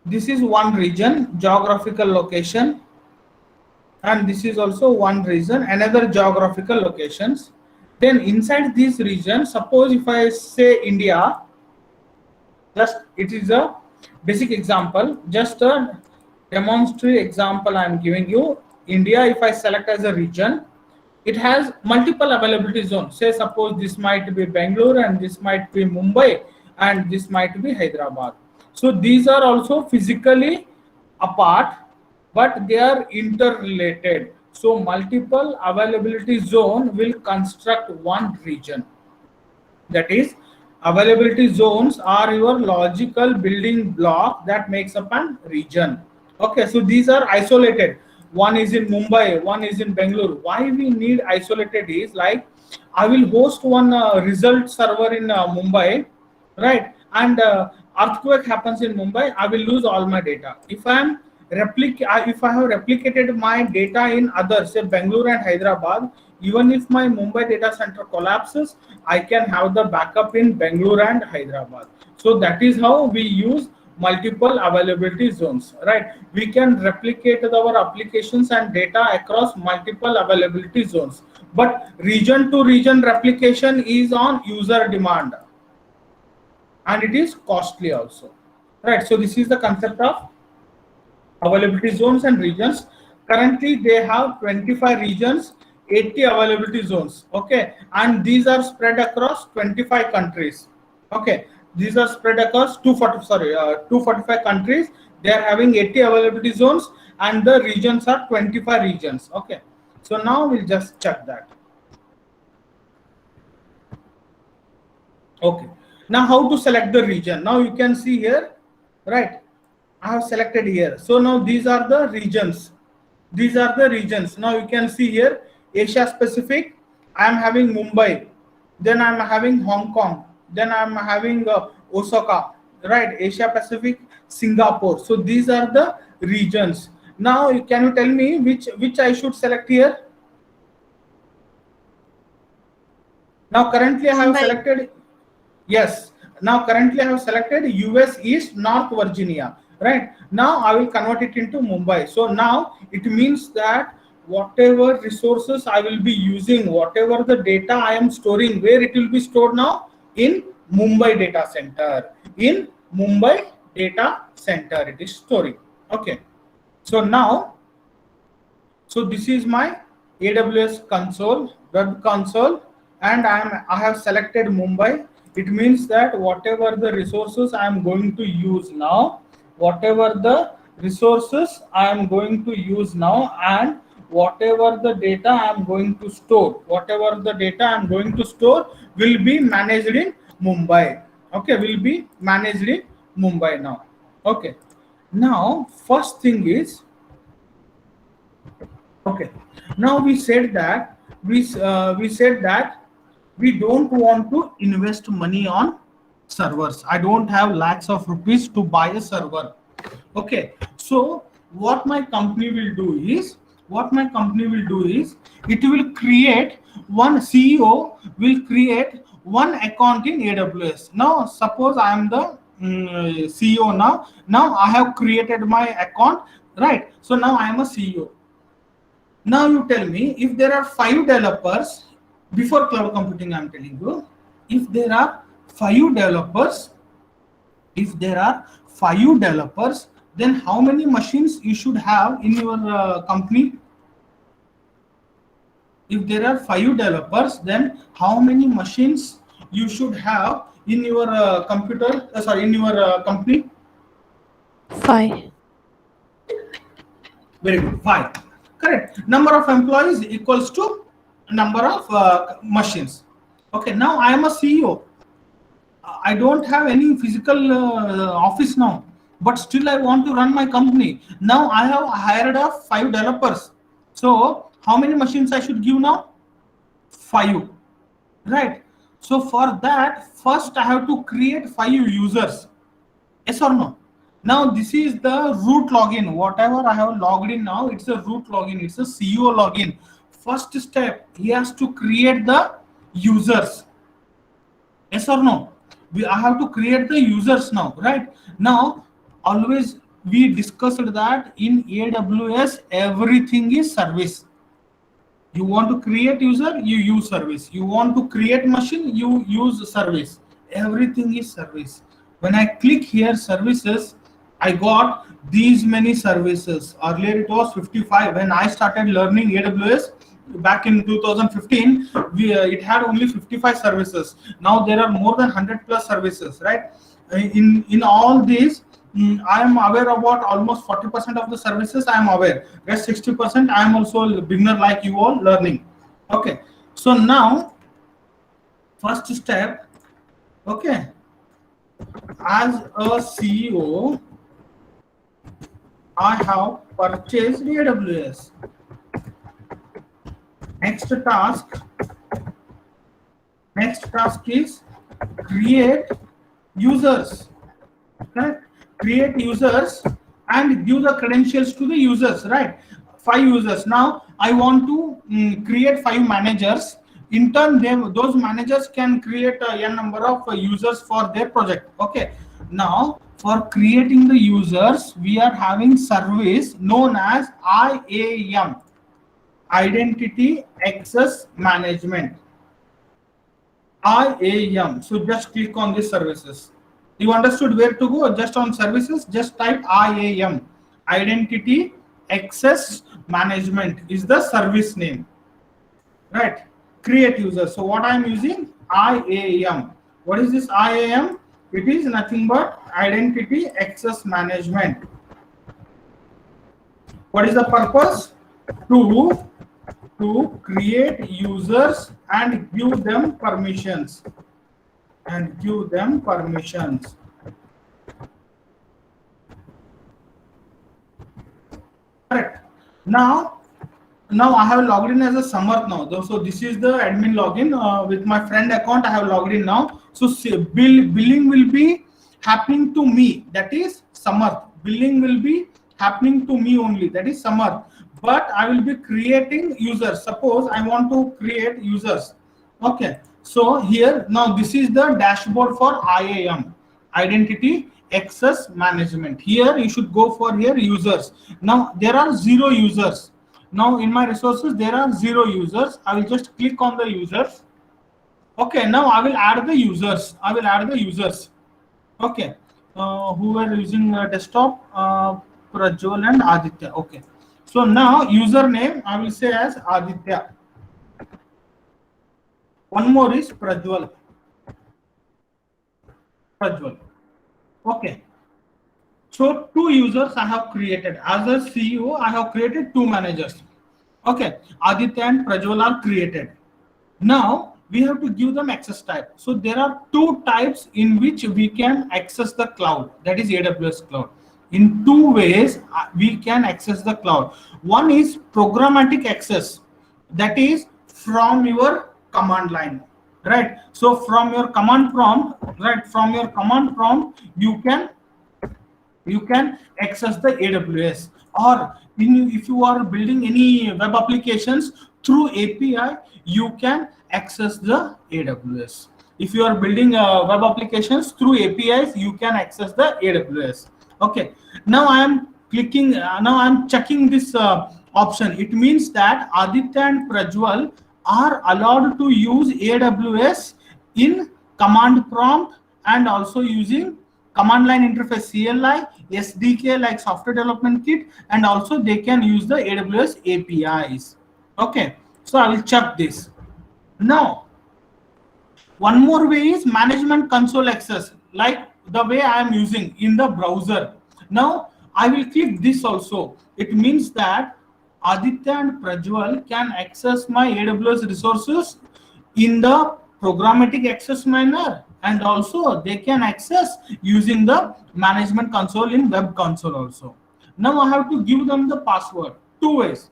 S2: This is one region, geographical location, and this is also one region, another geographical locations. Then inside this region, suppose if I say India, just it is a basic example, just a demonstrative example I am giving you. India, if I select as a region, it has multiple availability zones. Say suppose this might be Bangalore, and this might be Mumbai, and this might be Hyderabad. So these are also physically apart, but they are interrelated. So multiple availability zone will construct one region. That is, availability zones are your logical building block that makes up a region. Okay, so these are isolated. one is in Mumbai, one is in Bangalore. Why we need isolated is like I will host one result server in Mumbai, right? And earthquake happens in Mumbai, I will lose all my data. If if I have replicated my data in others, say Bangalore and Hyderabad, even if my Mumbai data center collapses, I can have the backup in Bangalore and Hyderabad. So that is how we use multiple availability zones, right? We can replicate our applications and data across multiple availability zones. But region to region replication is on user demand, and it is costly also, right? So this is the concept of availability zones and regions. Currently they have 25 regions, 80 availability zones, okay, and these are spread across 25 countries, okay. These are spread across 245 countries. They are having 80 availability zones, and the regions are 25 regions, okay. So now we'll just check that. Okay, now how to select the region? Now you can see here, right? I have selected here. So now these are the regions. These are the regions. Now you can see here Asia Pacific. I am having Mumbai. Then I am having Hong Kong. Then I am having Osaka. Right? Asia Pacific, Singapore. So these are the regions. Now can you tell me which I should select here? Now currently I have
S4: Mumbai.
S2: selected. Yes. Now currently I have selected US East North Virginia. Right. Now I will convert it into Mumbai. So now it means that whatever resources I will be using, whatever the data I am storing, where it will be stored now? In Mumbai data center. In Mumbai data center it is storing. Okay. So now, so this is my AWS console, web console, and I have selected Mumbai. It means that whatever the resources I am going to use now, whatever the resources I am going to use now, and whatever the data I am going to store, whatever the data I am going to store will be managed in Mumbai. Okay, will be managed in Mumbai now. Okay. Now, first thing is, okay. Now we said that we don't want to invest money on servers. I don't have lakhs of rupees to buy a server. Okay. So what my company will do is, it will create one CEO will create one account in AWS. Now suppose I am the CEO now. Now I have created my account, right? So now I am a CEO. Now you tell me, if there are 5 developers, before cloud computing I'm telling you, if there are 5 developers, then how many machines you should have in your company? If there are 5 developers, then how many machines you should have in your in your company?
S5: 5.
S2: Very good. 5. Correct. Number of employees equals to number of machines. Okay. Now I am a CEO. I don't have any physical office now, but still I want to run my company. Now I have hired 5 developers. So how many machines I should give now? 5. Right. So for that, first I have to create 5 users. Yes or no? Now this is the root login. Whatever I have logged in now, it's a root login. It's a CEO login. First step, he has to create the users. Yes or no? I have to create the users now, right? Now, always we discussed that in AWS, everything is service. You want to create user, you use service. You want to create machine, you use service. Everything is service. When I click here services, I got these many services. Earlier it was 55. When I started learning AWS back in 2015, it had only 55 services. Now there are more than 100 plus services, right? In all these, I am aware about almost 40% of the services. I am aware. Rest 60%, I am also a beginner like you all learning. Okay. So now, first step, okay, as a CEO, I have purchased AWS. Next task is create users. Correct? Create users and give the credentials to the users, right? 5 users. Now I want to create 5 managers. In turn, those managers can create a n number of users for their project. Okay. Now for creating the users, we are having service known as IAM, Identity Access Management. IAM. So just click on these services. You understood where to go? Just on services, just type IAM, Identity Access Management is the service name, right? Create user. So what I am using? IAM. What is this IAM? It is nothing but Identity Access Management. What is the purpose? To create users and give them permissions. Correct. Now I have logged in as a Samarth now. So this is the admin login with my friend account. I have logged in now. So billing will be happening to me. That is Samarth. Billing will be happening to me only. That is Samarth. But I will be creating users. Suppose I want to create users. Okay. So here now this is the dashboard for IAM, Identity Access Management. Here you should go for here users. Now there are 0 users. Now in my resources there are 0 users. I will just click on the users. Okay. Now I will add the users. Okay. Who are using desktop? Prajwal and Aditya. Okay. So now username I will say as Aditya. One more is Prajwal. Okay. So 2 users I have created. As a CEO, I have created 2 managers. Okay. Aditya and Prajwal are created. Now we have to give them access type. So there are 2 types in which we can access the cloud. That is AWS cloud. In 2 ways we can access the cloud. One is programmatic access. That is from your command line, right? So from your command prompt, you can access the AWS. Or if you are building any web applications through API, you can access the AWS. If you are building web applications through APIs, you can access the AWS. Okay. Now I am clicking. Now I am checking this option. It means that Aditya and Prajwal are allowed to use AWS in command prompt and also using command line interface CLI, SDK like software development kit, and also they can use the AWS APIs. Okay, so I will check this. Now, one more way is management console access, like the way I am using in the browser. Now I will click this also. It means that Aditya and Prajwal can access my AWS resources in the programmatic access manner, and also they can access using the management console in web console also. Now I have to give them the password 2 ways: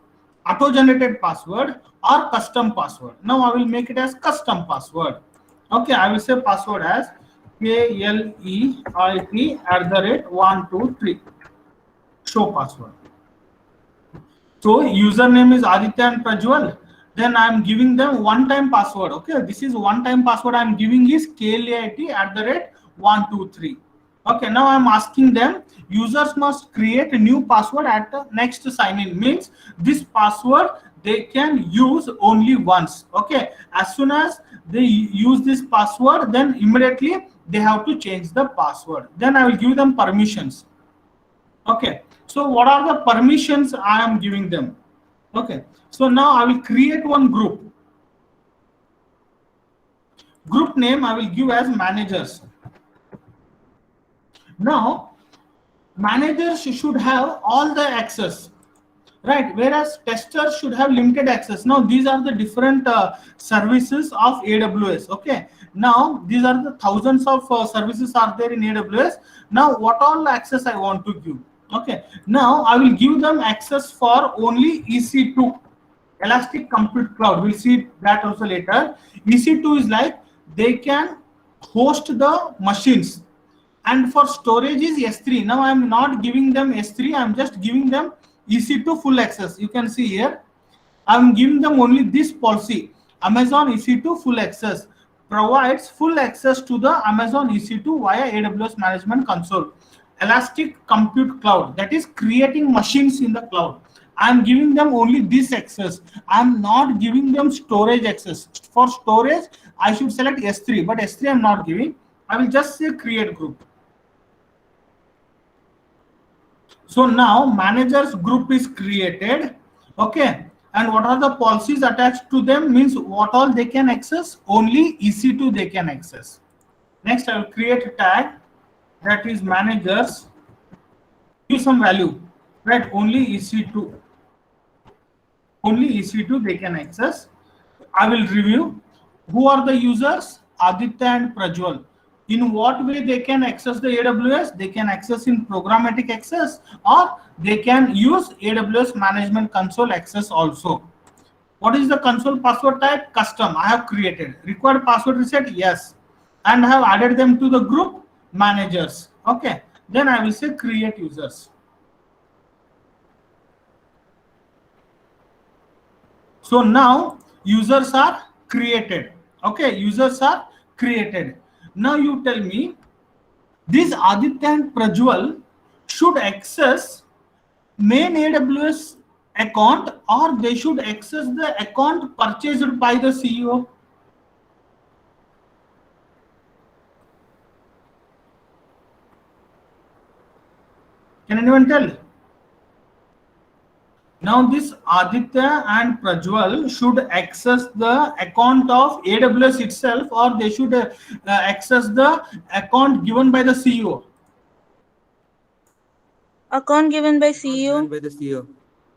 S2: auto generated password or custom password. Now I will make it as custom password. Okay, I will say password as KLEIT@123. Show password. So username is Aditya and Prajwal. Then I am giving them one-time password. Okay, this is one-time password I am giving is KLEIT@123. Okay, now I am asking them users must create a new password at the next sign in. Means this password they can use only once. Okay, as soon as they use this password, then immediately they have to change the password. Then I will give them permissions. Okay, so what are the permissions I am giving them? Okay, so now I will create one group. Group name I will give as managers. Now managers should have all the access, right? Whereas testers should have limited access. Now these are the different services of AWS. Okay, now these are the thousands of services are there in AWS. Now what all access I want to give? Okay, now I will give them access for only EC2, Elastic Compute Cloud. We'll see that also later. EC2 is like they can host the machines, and for storage is S3. Now I am not giving them S3, I am just giving them EC2 full access. You can see here I'm giving them only this policy. Amazon EC2 full access provides full access to the Amazon EC2 via AWS Management Console. Elastic Compute Cloud, that is creating machines in the cloud. I'm giving them only this access. I'm not giving them storage access. For storage, I should select S3, but S3 I'm not giving. I will just say create group. So now managers group is created. Okay, and what are the policies attached to them? Means what all they can access? Only EC2 they can access. Next, I will create a tag that is managers. Give some value, right? Only EC2. Only EC2 they can access. I will review. Who are the users? Aditya and Prajwal. In what way they can access the AWS? They can access in programmatic access, or they can use AWS Management Console access also. What is the console password type? Custom. I have created. Required password reset? Yes. And I have added them to the group managers. Okay. Then I will say create users. So now users are created. Okay, users are created. Now you tell me, this Aditya and Prajwal should access main AWS account, or they should access the account purchased by the CEO? Can anyone tell? Now this Aditya and Prajwal should access the account of AWS itself, or they should access the account given by the CEO?
S4: Account given by CEO.
S3: By the CEO.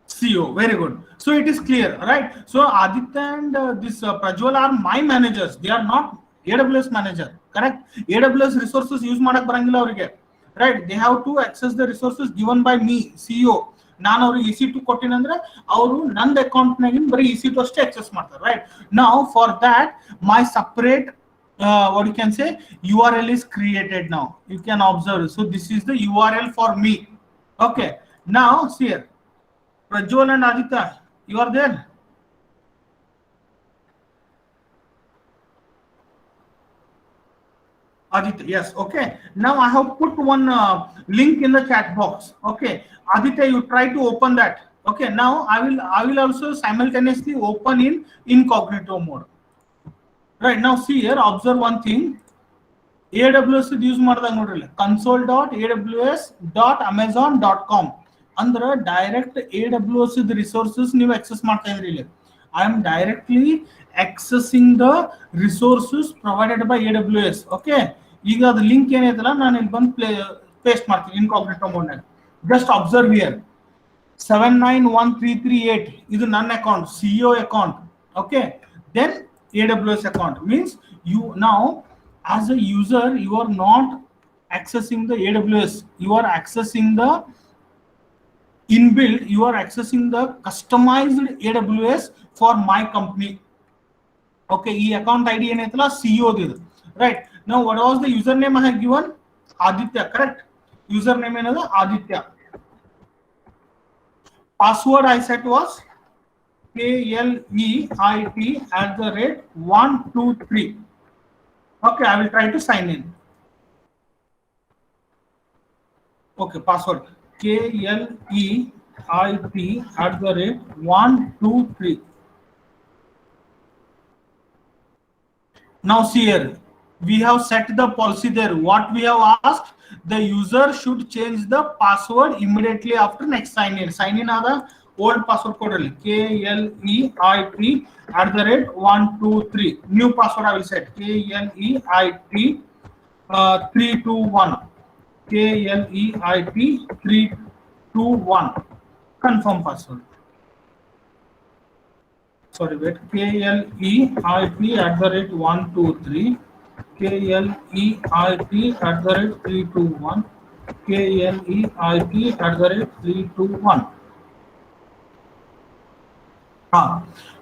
S2: CEO, very good. So it is clear, right? So Aditya and this Prajwal are my managers. They are not AWS manager, correct? AWS resources use madak barangilla avrige, right? They have to access the resources given by me, CEO. ನಾನು ಅವ್ರಿಗೆ EC2 ಕೊಟ್ಟಿನಂದ್ರೆ ಅವರು ನಂದು account Nagina ಬರೀ EC2 ಅಷ್ಟೇ access ಮಾಡ್ತಾರೆ, right? Now for that my separate what you can say URL is created. Now you can observe. So this is the URL for me. Okay, now see here, Prajwal and Aditya, you are there? Aditya, yes. Okay, now I have put one link in the chat box. Okay, Aditya, you try to open that. Okay, now I will also simultaneously open in incognito mode. Right, now see here, observe one thing. AWS use ಮಾಡಿದಾಗ ನೋಡ್ರಿ console.aws.amazon.com ಅಂದ್ರೆ direct AWS resources ನೀವು access ಮಾಡ್ತಾ ಇದ್ರಿ. ಇಲ್ಲಿ I am directly accessing the resources provided by AWS. Okay, ಈಗ ಅದು link ಏನೈತಲ್ಲ ನಾನು ಇಲ್ಲಿ ಬಂದು ಪೇಸ್ಟ್ ಮಾಡ್ತೀನಿ ಇನ್ಕಾಗ್ನಿಟೋ ಮೋಡ್ ನಲ್ಲಿ. Just observe here, 791338 ಇದು ನನ್ನ account, CEO account. Okay, then AWS account means you now as a user you are not accessing the AWS, you are accessing the inbuilt, you are accessing the customized AWS for my company. Okay, e account ID ಏನೈತಲ್ಲ CEO ದಿದು, right? Now what was the username I have given? Aditya, correct? Username ಏನದ Aditya. Password I set was KLEIT@123. Okay, I will try to sign in. Okay, password KLEIT@123. Now see here, we have set the policy there. What we have asked, the user should change the password immediately after next sign in. Sign in are the old password code only. KLEIT@123. New password I will set KLEIT321. KLEIT321. Confirm password. Sorry, wait. KLEIT@123. KLEIT@321. KLEIT@321.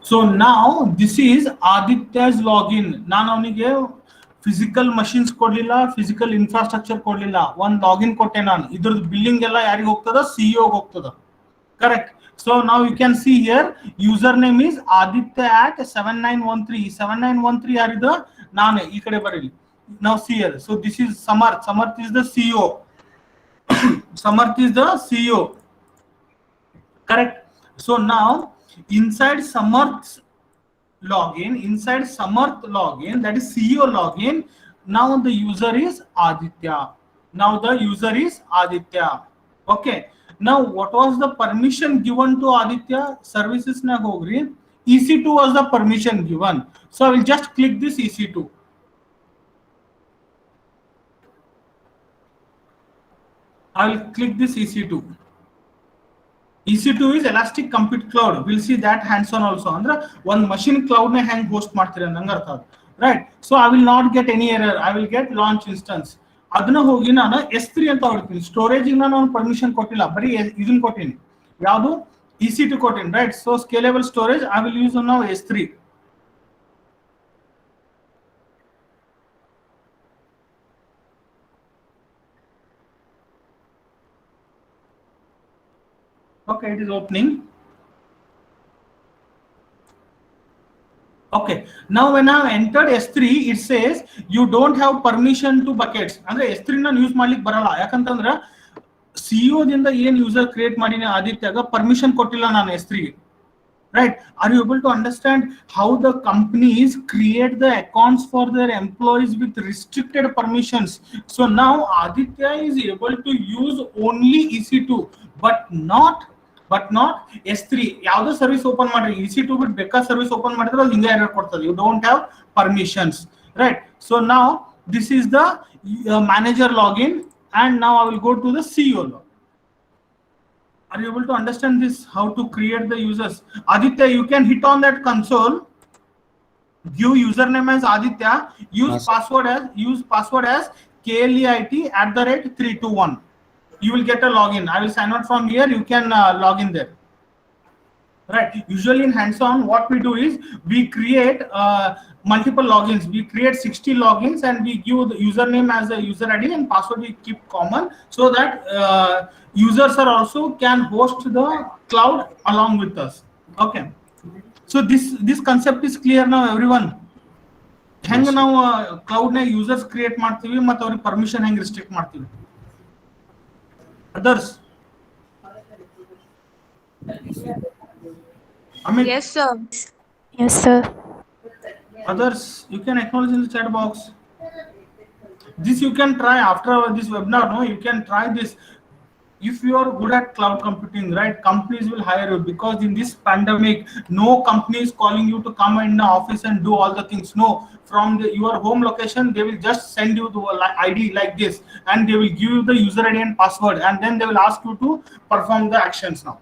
S2: So now this is Aditya's login. ನಾನು ಅವನಿಗೆ physical machines ಕೊಡ್ಲಿಲ್ಲ, physical infrastructure ಕೊಡ್ಲಿಲ್ಲ, ಒಂದು login ಕೊಟ್ಟೆ ನಾನು. ಇದ್ರದ್ದು billing ಎಲ್ಲ ಯಾರಿಗೆ ಹೋಗ್ತದ? CEO ಹೋಗ್ತದ. Correct. So now you can see here username is aditya@7913. 7913 ಯಾರಿದು? ನಾನೇ. ಈ ಕಡೆ ಬರಲಿ. Now see here. So this is Samarth. Samarth is the CEO. Samarth is the CEO. Correct. So now inside Samarth's login, that is CEO login, now the user is Aditya. Okay. Now what was the permission given to Aditya? Services na hogri. EC2 was the permission given. So I will just click this EC2. I will click this EC2. EC2 is Elastic Compute Cloud. We'll see that hands-on also. Andre one machine cloud ne hang host ಮಾಡ್ತೀರಾ ನಂಗೆ ಅರ್ಥ ಆಯ್ತು. Right. So I will not get any error. I will get launch instance. ಅದನ್ನ ಹೋಗಿ ನಾನು S3 ಅಂತ ಹೊಡ್ತೀನಿ. Storage ನಾನು permission ಕೊಟ್ಟಿಲ್ಲ, ಬರೀ ಇದನ್ನ ಕೊಟ್ಟಿನಿ. ಯಾವುದು? EC2 ಕೊಟ್ಟಿನಿ. Right. So scalable storage I will use now S3. Okay, it is opening. Okay, now when I entered S3, it says you don't have permission to buckets. ಅಂದ್ರೆ S3 ನಾನು use ಮಾಡ್ಲಿಕ್ಕೆ ಬರಲ್ಲ. ಯಾಕಂತಂದ್ರೆ CEO ದಿಂದ ಏನು user create ಮಾಡಿನಿ ಆದಿತ್ಯಗ permission ಕೊಟ್ಟಿಲ್ಲ ನಾನು S3 ಗೆ. Right? Are you able to understand how the companies create the accounts for their employees with restricted permissions? So now Aditya is able to use only EC2, but not S3. ಯಾವ್ದು service open ಮಾಡ್ರಿ, EC2 ಬಿಟ್ಟು ಬೇಕಾದ service open ಮಾಡಿದ್ರೆ ಅದು ಹಿಂಗೆ error ಕೊಡ್ತದೆ. You don't have permissions. Right? So now this is the manager login, and now I will go to the CEO login. Are you able to understand this? How to create the users? Aditya, you can hit on that console. Give username as Aditya. Use password as KLEIT@321. You will get a login. I will sign out from here. You can log in there. Right. Usually in hands-on, what we do is we create multiple logins. We create 60 logins and we give the username as a user ID and password we keep common, so that users are also can host the cloud along with us. Okay. So this concept is clear now, everyone. Hang now cloud na users create ಮಾಡ್ತೀವಿ ಮತ್ತು ಅವ್ರಿಗೆ permission ಹೆಂಗ್ restrict ಮಾಡ್ತೀವಿ. Others? Amit?
S4: Yes, sir.
S5: Yes, sir.
S2: Others, you can acknowledge in the chat box. This you can try after this webinar. No, you can try this. If you are good at cloud computing, right, companies will hire you, because in this pandemic, no company is calling you to come in the office and do all the things. No, from your home location, they will just send you the ID like this, and they will give you the user ID and password, and then they will ask you to perform the actions now.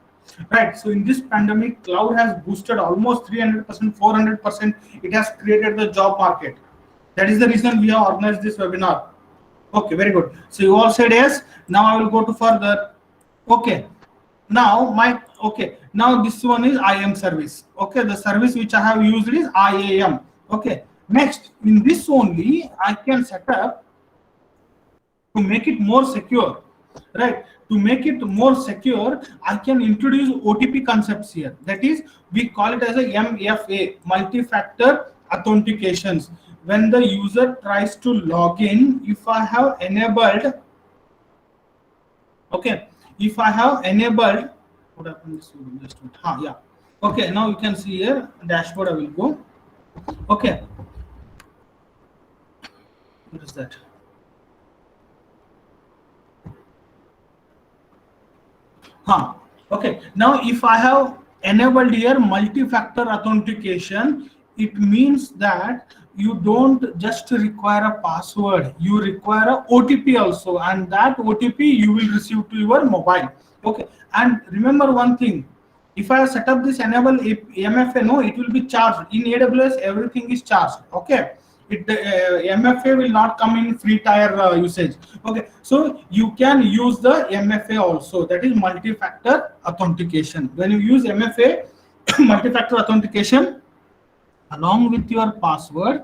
S2: Right. So in this pandemic, cloud has boosted almost 300%, 400%. It has created the job market. That is the reason we have organized this webinar. Okay, very good. So you all said yes. Now I will go to further. Okay. Now now this one is IAM service. Okay, the service which I have used is IAM. Okay. Next, in this only I can set up to make it more secure. Right. To make it more secure, I can introduce OTP concepts here. That is, we call it as a MFA, multi-factor authentications. When the user tries to log in, if I have enabled, okay, if I have enabled, what happened? Just yeah. Okay, now you can see here dashboard. I will go. Okay, what is that? Okay, now if I have enabled here multi-factor authentication, it means that you don't just require a password, you require a OTP also, and that OTP you will receive to your mobile. Okay, and remember one thing, if I set up this enable MFA, no, it will be charged. In AWS, everything is charged. Okay, MFA will not come in free tier usage. Okay, so you can use the MFA also, that is multi-factor authentication. When you use MFA, multi-factor authentication, along with your password,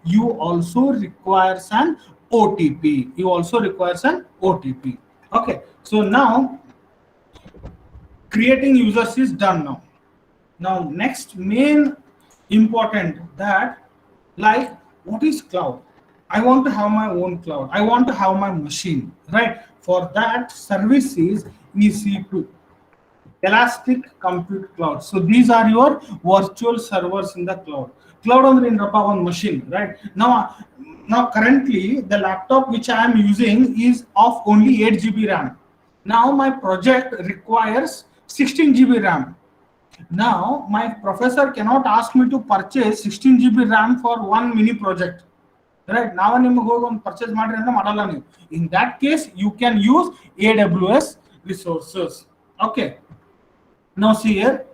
S2: you also requires an OTP. Okay, so now creating users is done now. Now next main important, that like what is cloud? I want to have my own cloud. I want to have my machine, right? For that, service is EC2, Elastic Compute Cloud. So these are your virtual servers in the cloud. Cloud under in one machine, right? Now currently the laptop which I am using is of only 8 GB RAM. Now my project requires 16 GB RAM. Now my professor cannot ask me to purchase 16 GB RAM for one mini project, right? Now purchase in that case you can use AWS resources. Okay, now see here,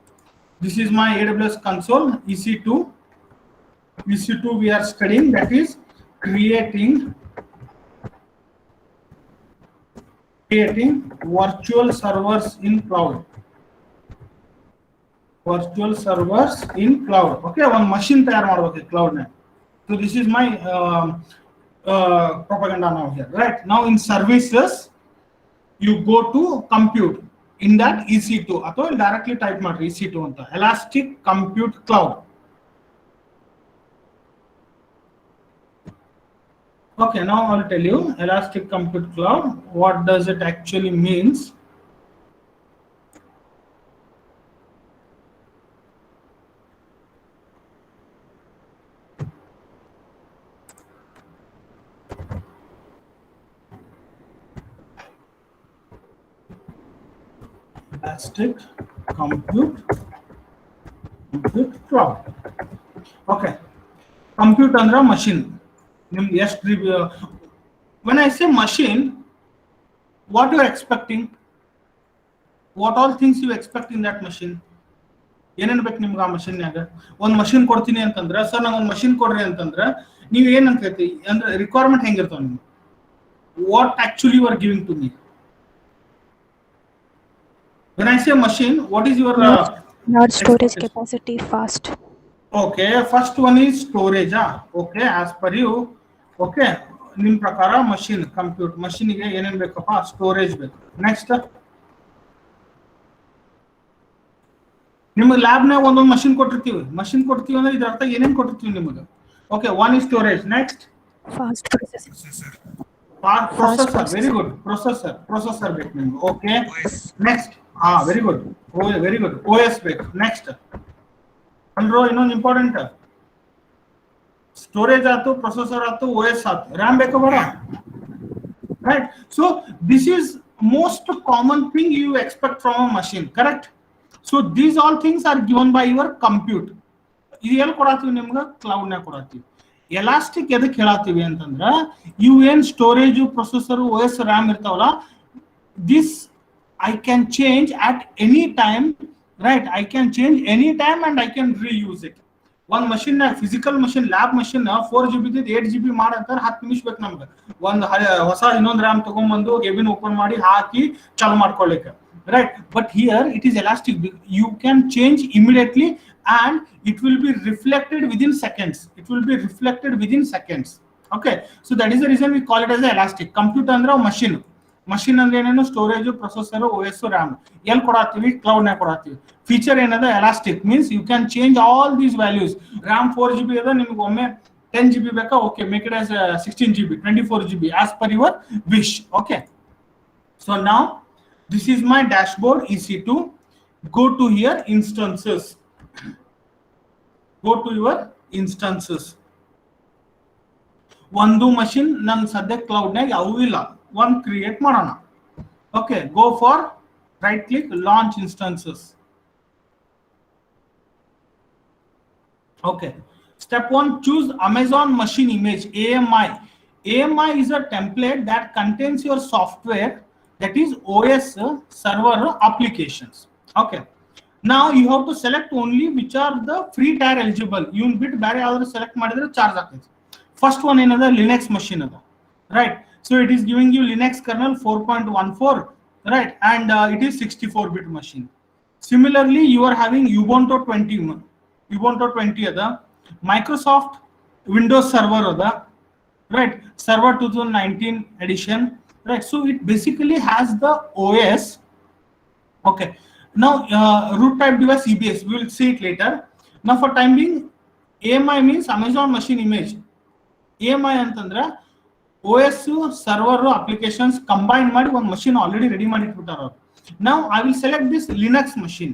S2: this is my AWS console. EC2 we are studying, that is creating virtual servers in cloud. Okay, one machine tayar madbeke cloud na. So this is my propaganda now here, right? Now in services you go to compute, in that EC2 ಅಥವಾ directly type ಮಾಡ್ರಿ EC2 ಅಂತ, Elastic Compute Cloud. Okay, now I'll tell you Elastic Compute Cloud, what does it actually means. Elastic Compute Cloud. Okay, compute andra machine. When I say machine, what you are expecting? What all things you expect in that machine? ಏನೇನು ಬೇಕು ನಿಮ್ಗೆ ಆ ಮಷಿನ್ಯಾಗ? ಒಂದು machine ಕೊಡ್ತೀನಿ ಅಂತಂದ್ರೆ, sir ನಂಗೆ ಒಂದು machine ಕೊಡ್ರಿ ಅಂತಂದ್ರೆ ನೀವು ಏನಂತ ಹೇಳ್ತೀವಿ ಅಂದ್ರೆ ರಿಕ್ವೈರ್ಮೆಂಟ್ ಹೆಂಗಿರ್ತಾವ ನಿಮ್ಗೆ? What actually you are giving to me? When I say machine, what is your
S5: Large storage capacity, fast.
S2: Okay, first one is storage. Okay, as per you. Okay, nim prakara machine, compute machine ಗೆ ಏನೇನು ಬೇಕಪ್ಪ? Storage ಬೇಕು. Next ನಿಮಗೆ lab ನಾಗ ಒಂದೊಂದು machine ಕೊಟ್ಟಿರ್ತೀವಿ ಅಂದ್ರೆ ಇದರ ಅರ್ಥ ಏನೇನು ಕೊಟ್ಟಿರ್ತೀವಿ ನಿಮಗೆ? Okay, one is storage. Next
S5: Fast processing.
S2: Processor. Very good. Processor ಬೇಕು ನಿಮಗೆ. Okay, next very good. OS ಬೇಕು. ನೆಕ್ಸ್ಟ್ ಅಂದ್ರೋ ಇನ್ನೊಂದು ಇಂಪಾರ್ಟೆಂಟ್, ಸ್ಟೋರೇಜ್ ಆಯ್ತು, ಪ್ರೊಸೆಸರ್ ಆಯ್ತು, OS ಆಯ್ತು, RAM ಬೇಕು ಬೇಡ? Right? So this is most common thing you expect from a machine, correct? So these all things are given by your compute. ಇದು ಎಲ್ಲಿ ಕೊಡಾತೀವಿ ನಿಮ್ಗೆ? ಕ್ಲೌಡ್ ನಾಗ ಕೊಡಾತೀವಿ. ಎಲಾಸ್ಟಿಕ್ ಎದಕ್ಕೆ ಹೇಳಾತೀವಿ ಅಂತಂದ್ರೆ, ಇವು ಏನು ಸ್ಟೋರೇಜ್, ಪ್ರೊಸೆಸರ್, OS, RAM ಇರ್ತಾವಲ್ಲ, this I can change at any time, right? I can change any time and I can reuse it. One machine, physical machine, lab machine 4 GB 8 GB ಮಾಡಂತಾರೆ 10 ನಿಮಿಷ ಬೇಕು ನಮಗೆ. ಒಂದು ಹೊಸ ಇನ್ನೊಂದು RAM ತಗೊಂಡ್ಬಂದು cabin open ಮಾಡಿ ಹಾಕಿ ಚಾಲು ಮಾಡ್ಕೊಳ್ಳಿಕ್ಕೆ, right? But here it is elastic. You can change immediately and it will be reflected within seconds. Okay, so that is the reason we call it as elastic. Compute ಅಂದ್ರೆ machine ಅಂದ್ರೆ ಏನೇನು? Storage, processor, OS, RAM. ಎಲ್ಲಿ ಕೊಡಾತೀವಿ? Cloud ನಾಗ ಕೊಡಾತೀವಿ. Feature ಏನದ? Elastic means you can change all these values. RAM 4 GB ಅದ, ನಿಮ್ಗೆ ಒಮ್ಮೆ 10 GB ಬೇಕಾ? Okay, make it as 16 GB, 24 GB as per your wish. Okay, so now this is my dashboard EC2. Go to here instances. Go to your instances. ಒಂದು machine ನನ್ನ ಸದ್ಯ cloud ನಾಗ ಯಾವೂ ಇಲ್ಲ, one create ಮಾಡೋಣ. Okay, go for right click, launch instances. Okay, step 1, choose Amazon machine image, AMI. AMI is a template that contains your software, that is OS server applications. Okay, Now you have to select only which are the free tier eligible. You will bit bare ಯಾವ್ದಾದ್ರು select ಮಾಡಿದ್ರೆ charge ಆಗ್ತೈತಿ. First one ಏನದ Linux machine ಅದ, right? So it is giving you Linux kernel 4.14, right? And it is 64-bit machine. Similarly, you are having Ubuntu 20 ಅದ, Microsoft Windows Server ಅದ, right? Server 2019 edition, right? So it basically has the OS. Okay. Now root type device EBS, we will see it later. Now for time being, AMI means Amazon Machine Image. AMI ಅಂತಂದ್ರೆ OS server applications combined ಮಾಡಿ ಒಂದು machine already ready ಮಾಡಿ ಇಟ್ಬಿಟ್ಟಾರ ಅವರು. Now I will select this Linux machine.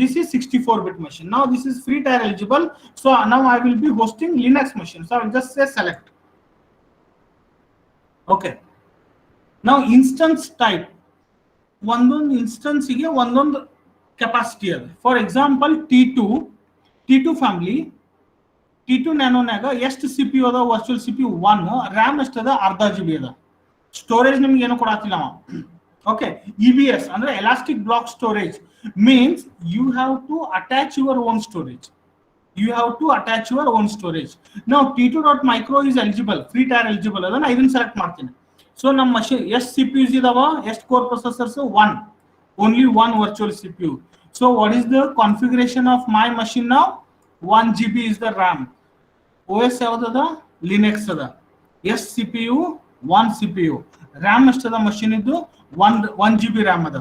S2: This is 64-bit machine. Now this is free tier eligible. So now I will be hosting Linux machine. So I will just say select. Okay. Now instance type. ಒಂದೊಂದು ಇನ್ಸ್ಟೆನ್ಸಿಗೆ ಒಂದೊಂದು capacity ಅದ. For example T2 family, T2 ನ್ಯಾನೋನ್ಯಾಗ ಎಷ್ಟು CPU ಅದ? Virtual CPU 1, RAM ಎಷ್ಟದ? ಅರ್ಧ GB ಅದ. Storage ನಿಮ್ಗೆ ಏನು ಕೊಡಾತಿಲ್ಲ ಅವ. ಓಕೆ. EBS ಅಂದ್ರೆ elastic block storage means you have to attach your own storage. Now T2.micro is eligible, free tier eligible ಅದನ್ನ ಇದನ್ನ ಸೆಲೆಕ್ಟ್ ಮಾಡ್ತೀನಿ. ಸೊ ನಮ್ಮ ಮಷೀನ್ ಎಷ್ಟು CPUs ಇದಾವ? ಎಷ್ಟು core processors? 1, only 1 virtual CPU. So what is the configuration of my machine now? 1 GB is the RAM. OS ಯಾವ್ದದ? Linux ಅದ. ಎಷ್ಟು CPU? 1 CPU. RAM ಎಷ್ಟದ ಮಷೀನ್ ಇದ್ದು? 1 GB RAM ಅದ,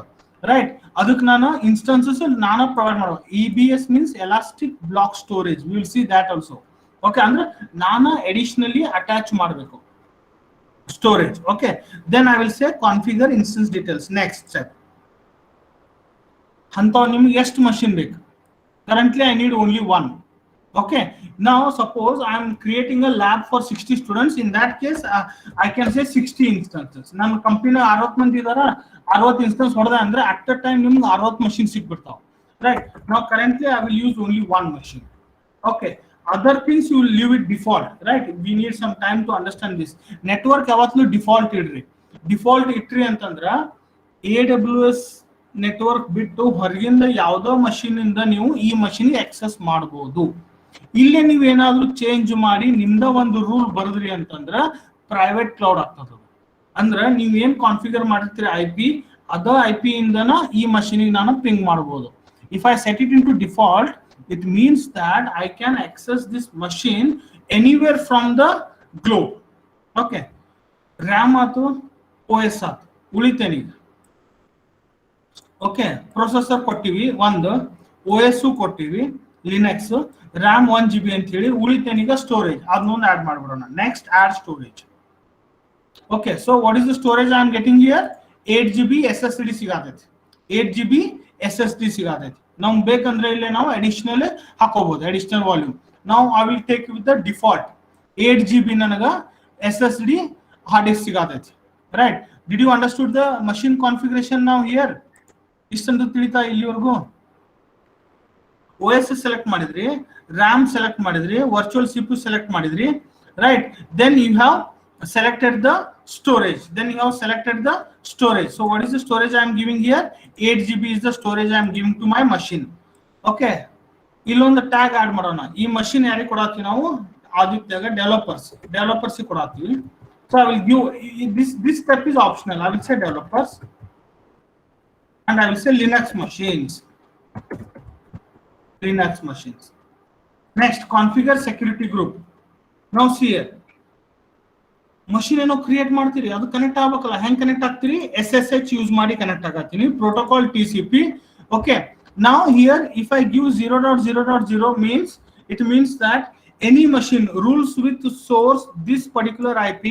S2: ರೈಟ್? ಅದಕ್ಕೆ ನಾನು ಇನ್ಸ್ಟೆನ್ಸಸ್ ನಾನು ಪ್ರೊವೈಡ್ ಮಾಡಬೇಕು. EBS means elastic block storage. We will see that also. Okay, ಅಂದ್ರೆ ನಾನು ಅಡಿಷನಲಿ ಅಟ್ಯಾಚ್ ಮಾಡಬೇಕು storage. Okay, then I will say configure instance details. Next step. Hanta nimge ಎಷ್ಟು machine ಬೇಕು? Currently I need only 1. Okay, now suppose I am creating a lab for 60 students. In that case I can say 60 instances. ನಮ್ಮ company 60 ಮಂದಿ ಇದಾರ, 60 instance ಹೊಡೆದ ಅಂದ್ರೆ at a time ನಿಮ್ಗೆ 60 machine ಸಿಕ್ಬಿಡ್ತಾವ, right? Now currently I will use only 1 machine. Okay, other things you will leave it default, right? We need some time to understand this. Network ಯಾವತ್ತೂ default ಇಡ್ರಿ. Default ಇಟ್ರಿ ಅಂತಂದ್ರ AWS network ಬಿಟ್ಟು ಹೊರಗಿಂದ ಯಾವುದೋ machine ಇಂದ ನೀವು ಈ machine access ಮಾಡಬಹುದು. ಇಲ್ಲೇ ನೀವು ಏನಾದ್ರೂ ಚೇಂಜ್ ಮಾಡಿ ನಿಮ್ದ ಒಂದು ರೂಲ್ ಬರೆದ್ರಿ ಅಂತಂದ್ರ ಪ್ರೈವೇಟ್ ಕ್ಲೌಡ್ ಆಗ್ತದ. ಅಂದ್ರೆ ನೀವು ಏನ್ ಕಾನ್ಫಿಗರ್ ಮಾಡಿರ್ತೀರಿ IP, ಅದ IP ಇಂದನ ಈ ಮಷೀನಿಗೆ ನಾನು ಪಿಂಗ್ ಮಾಡಬಹುದು. If I set it into default, it means that I can access this machine anywhere from the globe. Okay, RAM ಆತು, OS ಆತು, ಉಳಿತೇನೆ. ಓಕೆ, ಪ್ರೊಸೆಸರ್ ಕೊಟ್ಟಿವಿ ಒಂದು, OS ಕೊಟ್ಟಿವಿ Linux, RAM 1 GB ಅಂತ ಹೇಳಿ ಉಳಿತೇನೀಗ ಸ್ಟೋರೇಜ್. ಅದನ್ನೊಂದು ಆಡ್ ಮಾಡ್ಬಿಡೋಣ. Next add storage. Okay, so what is the storage I am getting here? 8 GB SSD ಸಿಗಾತೈತಿ. 8 GB SSD ಸಿಗಾತೈತಿ. ನಮ್ಗೆ ಬೇಕಂದ್ರೆ ಇಲ್ಲೇ ನಾವು ಅಡಿಷನಲ್ ಹಾಕೋಬಹುದು, ಅಡಿಷನಲ್ ವಾಲ್ಯೂಮ್. ನಾವು I will take with the default 8 GB ನನಗ SSD ಹಾರ್ಡ್ ಡಿಸ್ಕ್ ಸಿಗಾತೈತಿ, right? Did you understood the machine configuration ನಾವು ಹಿಯರ್? ಇಷ್ಟಂತೂ ತಿಳಿತಾ ಇಲ್ಲಿವರೆಗೂ? OS ಸೆಲೆಕ್ಟ್ ಮಾಡಿದ್ರಿ, RAM ಸೆಲೆಕ್ಟ್ ಮಾಡಿದ್ರಿ, ವರ್ಚುವಲ್ CPU ಸೆಲೆಕ್ಟ್ ಮಾಡಿದ್ರಿ, right? Then you have selected the storage. So what is the storage I am giving here? 8 GB is the storage I am giving to my machine. Okay, ಇಲ್ಲೊಂದು tag add ಮಾಡೋಣ. ಈ machine ಯಾರಿಗೆ ಕೊಡಾತೀವಿ ನಾವು? ಆದಿತ್ಯಗ developers ಕೊಡಾತೀವಿ. So I will give this step is optional. I will say developers and I will say Linux machines. Next, configure security group. Now see here, machine ಏನೋ create ಮಾಡ್ತೀರಿ, ಅದು connect ಆಗ್ಬೇಕಲ್ಲ. ಹೆಂಗ್ connect ಆಗ್ತೀರಿ? SSH use ಮಾಡಿ connect ಆಗತ್ತೀನಿ, protocol TCP. Okay, now here if I give 0.0.0 means it means that any machine rules with source this particular IP,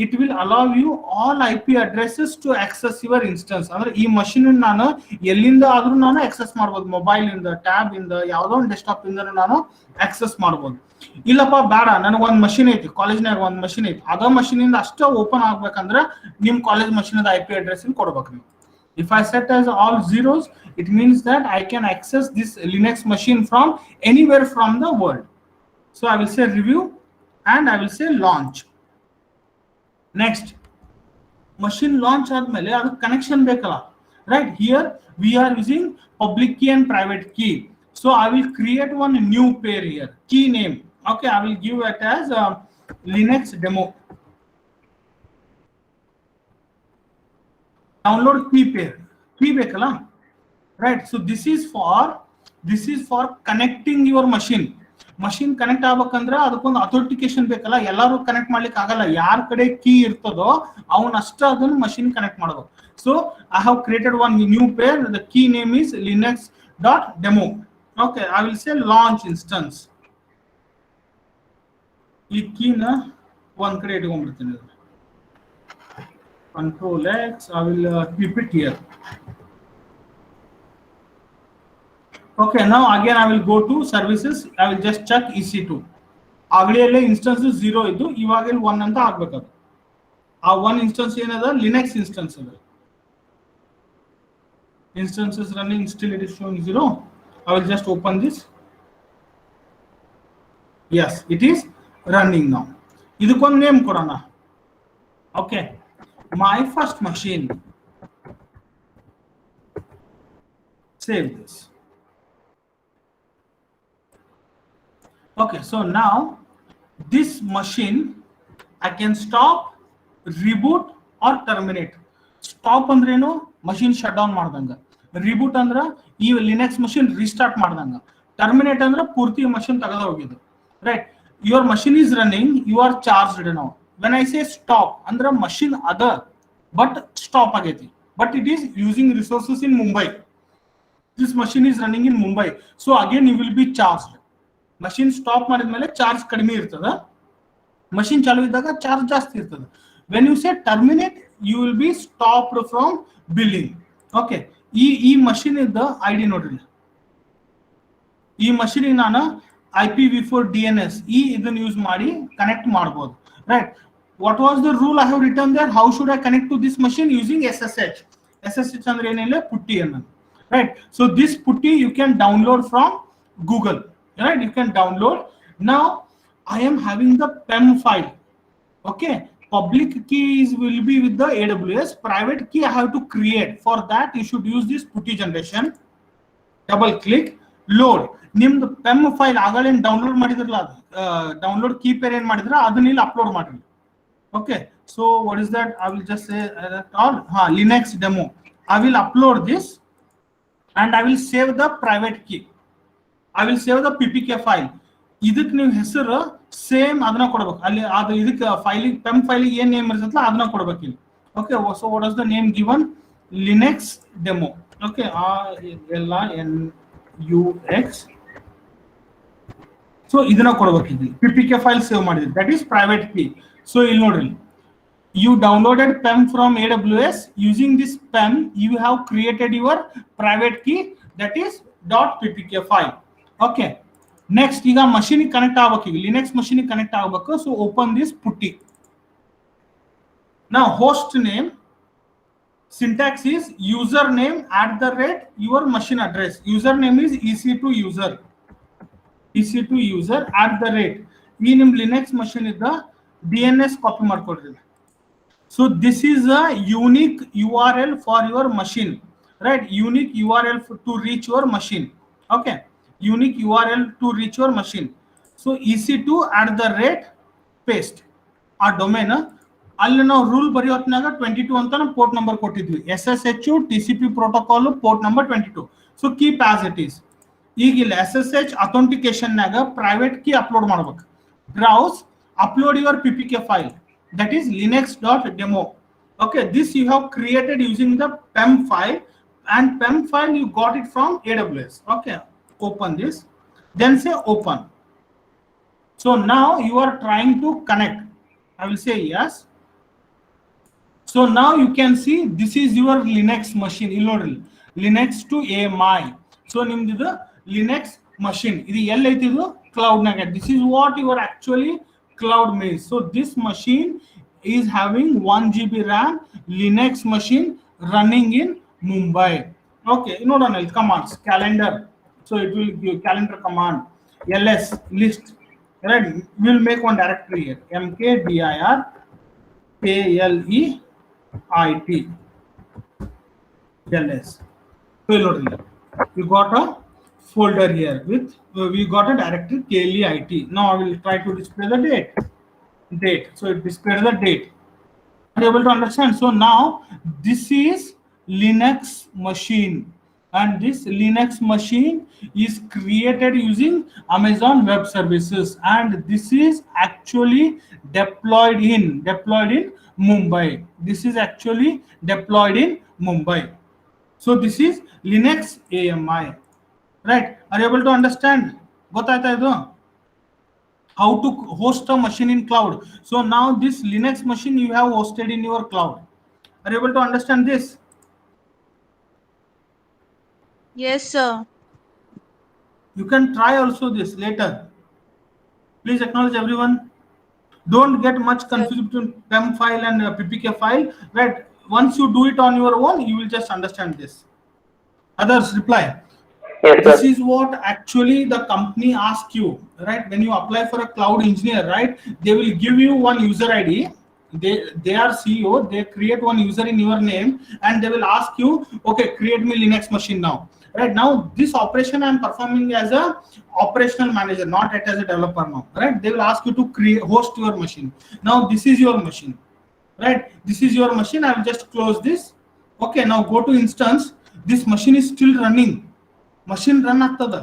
S2: it will allow you all IP addresses to access your instance. ಅಂದ್ರೆ ಈ machine ನಾನು ಎಲ್ಲಿಂದ ಆದ್ರೂ ನಾನು access ಮಾಡಬಹುದು, mobile ಇಂದ, tab ಇಂದ, ಯಾವುದೋ ಒಂದು ಡೆಸ್ಕ್ಟಾಪ್ ಇಂದ ನಾನು ಆಕ್ಸೆಸ್ ಮಾಡಬಹುದು. ಇಲ್ಲಪ್ಪ ಬೇಡ, ನನಗೆ ಒಂದು ಮಷೀನ್ ಐತಿ, ಕಾಲೇಜ್ನಾಗ ಒಂದು ಮಷೀನ್ ಐತಿ, ಅದ ಮಷೀನ್ ಇಂದ ಅಷ್ಟೇ ಓಪನ್ ಆಗ್ಬೇಕಂದ್ರೆ ನಿಮ್ ಕಾಲೇಜ್ ಮಷೀನ್ IP ಅಡ್ರೆಸ್ ಕೊಡ್ಬೇಕು ನೀವು. If I set as all zeros, it means that I can access this Linux machine from anywhere from the world. So I will say review and I will say launch. Next, machine launch ಆದ್ಮೇಲೆ ಅದಕ್ಕೆ connection ಬೇಕಲ್ಲ. right? Here we are using public key and private key. So I will create one new pair here, key name. Okay, I will give it as Linux demo. Download key pair, key bekala, right? So this is for connecting your machine. Machine connect ಆಗಬೇಕಂದ್ರೆ ಅದಕ್ಕೊಂದು authentication ಬೇಕಲ್ಲ, ಎಲ್ಲರೂ connect ಮಾಡ್ಲಿಕ್ಕೆ ಆಗಲ್ಲ. ಯಾರ ಕಡೆ key ಇರ್ತದೋ ಅವನು ಅಷ್ಟೇ ಅದನ್ನು ಮಷಿನ್ ಕನೆಕ್ಟ್ ಮಾಡಬೇಕು. So I have created one new pair. The key name is linux.demo. okay, I will say launch instance. ಈ ಕೀನ ಒಂದ್ ಕಡೆ ಇಟ್ಕೊಂಡ್ಬಿಡ್ತೀನಿ. Control X, I will keep it here. Okay, now again I will go to services. I will just check EC2. ಆಗಲೇ instances 0 ಇದ್ದು ಇವಾಗ 1 ಅಂತ ಆಗಬೇಕು. ಆ 1 instance ಏನದ ಲಿನಕ್ಸ್ ಇನ್ಸ್ಟೆನ್ಸ್ ಅದ. Instances running, still it is showing 0. I will just open this. Yes, it is running now. ಇದಕ್ಕೊಂದು name ಕೊಡೋಣ. Okay, my first machine. Save this. Okay, so now this machine I can stop, reboot or terminate. Stop ಅಂದ್ರೆ ಏನು, machine shut down ಮಾಡ್ದಂಗ. Reboot ಅಂದ್ರೆ ಈ Linux machine restart ಮಾಡ್ದಂಗ. Terminate ಅಂದ್ರೆ ಪೂರ್ತಿ machine ತೆಗೆದು ಹೋಗಿದ್ದು. Right? Your machine is running, you are charged now. When I say stop ಅಂದ್ರೆ machine other but stop ಆಗೈತಿ. But it is using resources in Mumbai. This machine is running in Mumbai. So again you will be charged. Machine stop ಮಾಡಿದ್ಮೇಲೆ charge ಕಡಿಮೆ ಇರ್ತದ, machine ಚಾಲು ಇದ್ದಾಗ charge ಜಾಸ್ತಿ ಇರ್ತದೆ. When you say terminate you will be stopped from billing. Okay, ಈ machine ಇದ್ದ ID ನೋಡ್ರಿ. ಈ ಮಷಿನ್ ನಾನು IPv4 DNS ಇದನ್ನ ಯೂಸ್ ಮಾಡಿ ಕನೆಕ್ಟ್ ಮಾಡಬಹುದು. Right, what was the rule I have return there? How should I connect to this machine using SSH. SSH ಅಂದ್ರೆ ಏನಿಲ್ಲ, ಪುಟ್ಟಿ ಅನ್ನ. Right, so this PuTTY you can download from Google. Right, you can download. Now I am having the PEM file. Okay, public keys will be with the AWS, private key I have to create. For that you should use this putty generation. Double click, load. ನಿಮ್ದು PEM file ಆಗಲೇ download ಮಾಡಿದ್ರಲ್ಲ, download key peer ಏನು ಮಾಡಿದ್ರ ಅದನ್ನ ಇಲ್ಲಿ upload ಮಾಡ್ರಿ. Okay, so what is that? I will just say Linux demo. I will upload this and I will save the private key. I will save the PPK file. ಇದಕ್ಕೆ ನೀವು ಹೆಸರು same ಅದನ್ನ ಕೊಡಬೇಕು. ಅಲ್ಲಿ ಅದು ಇದಕ್ಕೆ ಫೈಲಿಗೆ PEM ಫೈಲಿಗೆ ಏನು ನೇಮ್ ಇರ್ತಲ್ಲ ಅದನ್ನ ಕೊಡಬೇಕು ಇಲ್ಲಿ. Okay, so what is the name given? Linux demo. Okay, LINUX. So ಇದನ್ನ ಕೊಡಬೇಕು ಇಲ್ಲಿ. PPK ಫೈಲ್ ಸೇವ್ ಮಾಡಿದ್ರಿ, that is private key. So ಇಲ್ಲಿ ನೋಡ್ರಿ, you downloaded PEM from AWS. Using this PEM you have created your private key, that is .ppk file. Okay, next ಈಗ machine connect ಆಗಬೇಕು. ಈಗ Linux machine connect ಆಗಬೇಕು. So open this putty. Now host name syntax is username @ your machine address. Username is EC2 user ಈ ನಿಮ್ಮ Linux machine ಇದ್ದ DNS copy ಮಾಡ್ಕೊಡ್ರಿ. So this is a unique URL for your machine, right? Unique URL to reach your machine. Okay, unique URL to reach your machine. So EC2 paste ಆ domain. ಅಲ್ಲಿ ನಾವು rule ಬರೆಯೋ ಹೊತ್ನಾಗ 22 ಅಂತ ನಾವು port number ಕೊಟ್ಟಿದ್ವಿ. SSH TCP protocol port number 22. So keep as it is. ಈಗ ಇಲ್ಲಿ SSH ಅಥೆಂಟಿಕೇಶನ್ ನಾಗ ಪ್ರೈವೇಟ್ ಕೀ ಅಪ್ಲೋಡ್ ಮಾಡ್ಬೇಕು. Browse, upload your PPK file, that is linux.demo. Okay, this you have created using the PEM file, and PEM file you got it from AWS. Okay, open this, then say open. So now you are trying to connect. I will say yes. So now you can see this is your Linux machine. Linux to AMI. So nimdidu Linux machine. Idu ell aitidu cloud naga. This is what you are actually cloud means. So this machine is having 1 GB RAM, Linux machine running in Mumbai. Okay, you know the commands, calendar. So it will give calendar command, ls list. Right, we will make one directory here, mkdir kaleit. ls. So you got a folder here with we got a directory KLEIT. Now I will try to display the date. So it displays the date. Are you able to understand? So now this is Linux machine, and this Linux machine is created using Amazon Web Services, and this is actually deployed in Mumbai. This is actually deployed in Mumbai. So this is Linux AMI, right? Are you able to understand? ಗೊತ್ತಾಯ್ತಾ ಇದು? How to host a machine in cloud. So now this Linux machine you have hosted in your cloud. Are you able to understand this?
S4: Yes, sir.
S2: You can try also this later. Please acknowledge everyone. Don't get much confused between PEM file and PPK file, right? Once you do it on your own, you will just understand this. Others reply.
S6: Yes,
S2: This
S6: sir.
S2: is what actually the company asks you, right? When you apply for a cloud engineer, right, they will give you one user ID. They are CEO, they create one user in your name, and they will ask you, okay, create me Linux machine now. Right now, this operation I'm performing as a operational manager, not as a developer now. Right? They will ask you to create host your machine. Now this is your machine, right? This is your machine. I will just close this. Okay, now go to instance. This machine is still running. Machine run ಆಗ್ತದ.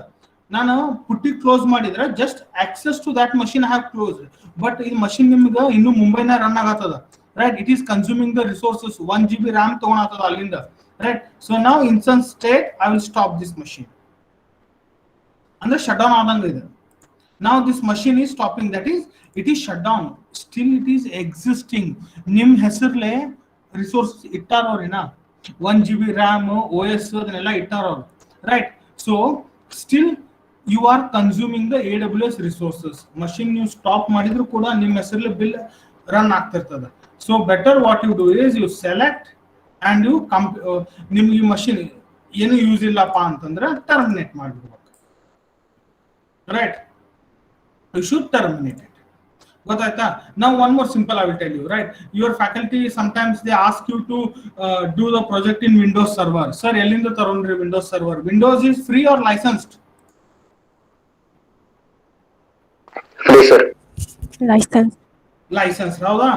S2: ನಾನು PuTTY close ಮಾಡಿದ್ರೆ just access to that machine have close, but ಈ machine ನಿಮ್ಗೆ ಇನ್ನು ಮುಂಬೈನ run ಆಗತ್ತದ, right? It is consuming the resources. 1 GB RAM ತಗೊಳತ್ತದ ಅಲ್ಲಿಂದ, ರೈಟ್? ಸೊ ನಾವು instance state I will stop this machine ಅಂದ್ರೆ ಶಟ್ ಡೌನ್ ಆದಂಗ ಇದೆ. Now this machine is stopping, that is it is shut down. Still it is existing. ನಿಮ್ ಹೆಸರ್ಲೆ resource ಇಟ್ಟಾರವ್ರಿನ 1 GB RAM OS ಅದನ್ನೆಲ್ಲ ಇಟ್ಟಾರವ್ರು, right? So still you are consuming the AWS resources. Machine you stop ಮಾಡಿದ್ರು ಕೂಡ ನಿಮ್ಮ ಹೆಸರಲ್ಲಿ bill run ಆಗ್ತಿರ್ತದೆ. So better what you do is you select and you ನಿಮ್ಗೆ ಈ machine ಏನು ಯೂಸ್ ಇಲ್ಲಪ್ಪ ಅಂತಂದ್ರೆ ಟರ್ಮಿನೇಟ್ ಮಾಡ್ಬಿಡ್ಬೇಕು, right? You should terminate it. ಗೊತ್ತಾಯ್ತಾ? Now one more simple I will tell you, right? Your faculty sometimes they ask you to do the project in Windows Server. Sir, ಎಲ್ಲಿಂದ ತಗೊಂಡ್ರಿ Windows Server? Windows is free or licensed?
S6: Free, sir.
S5: License.
S2: ಹೌದಾ?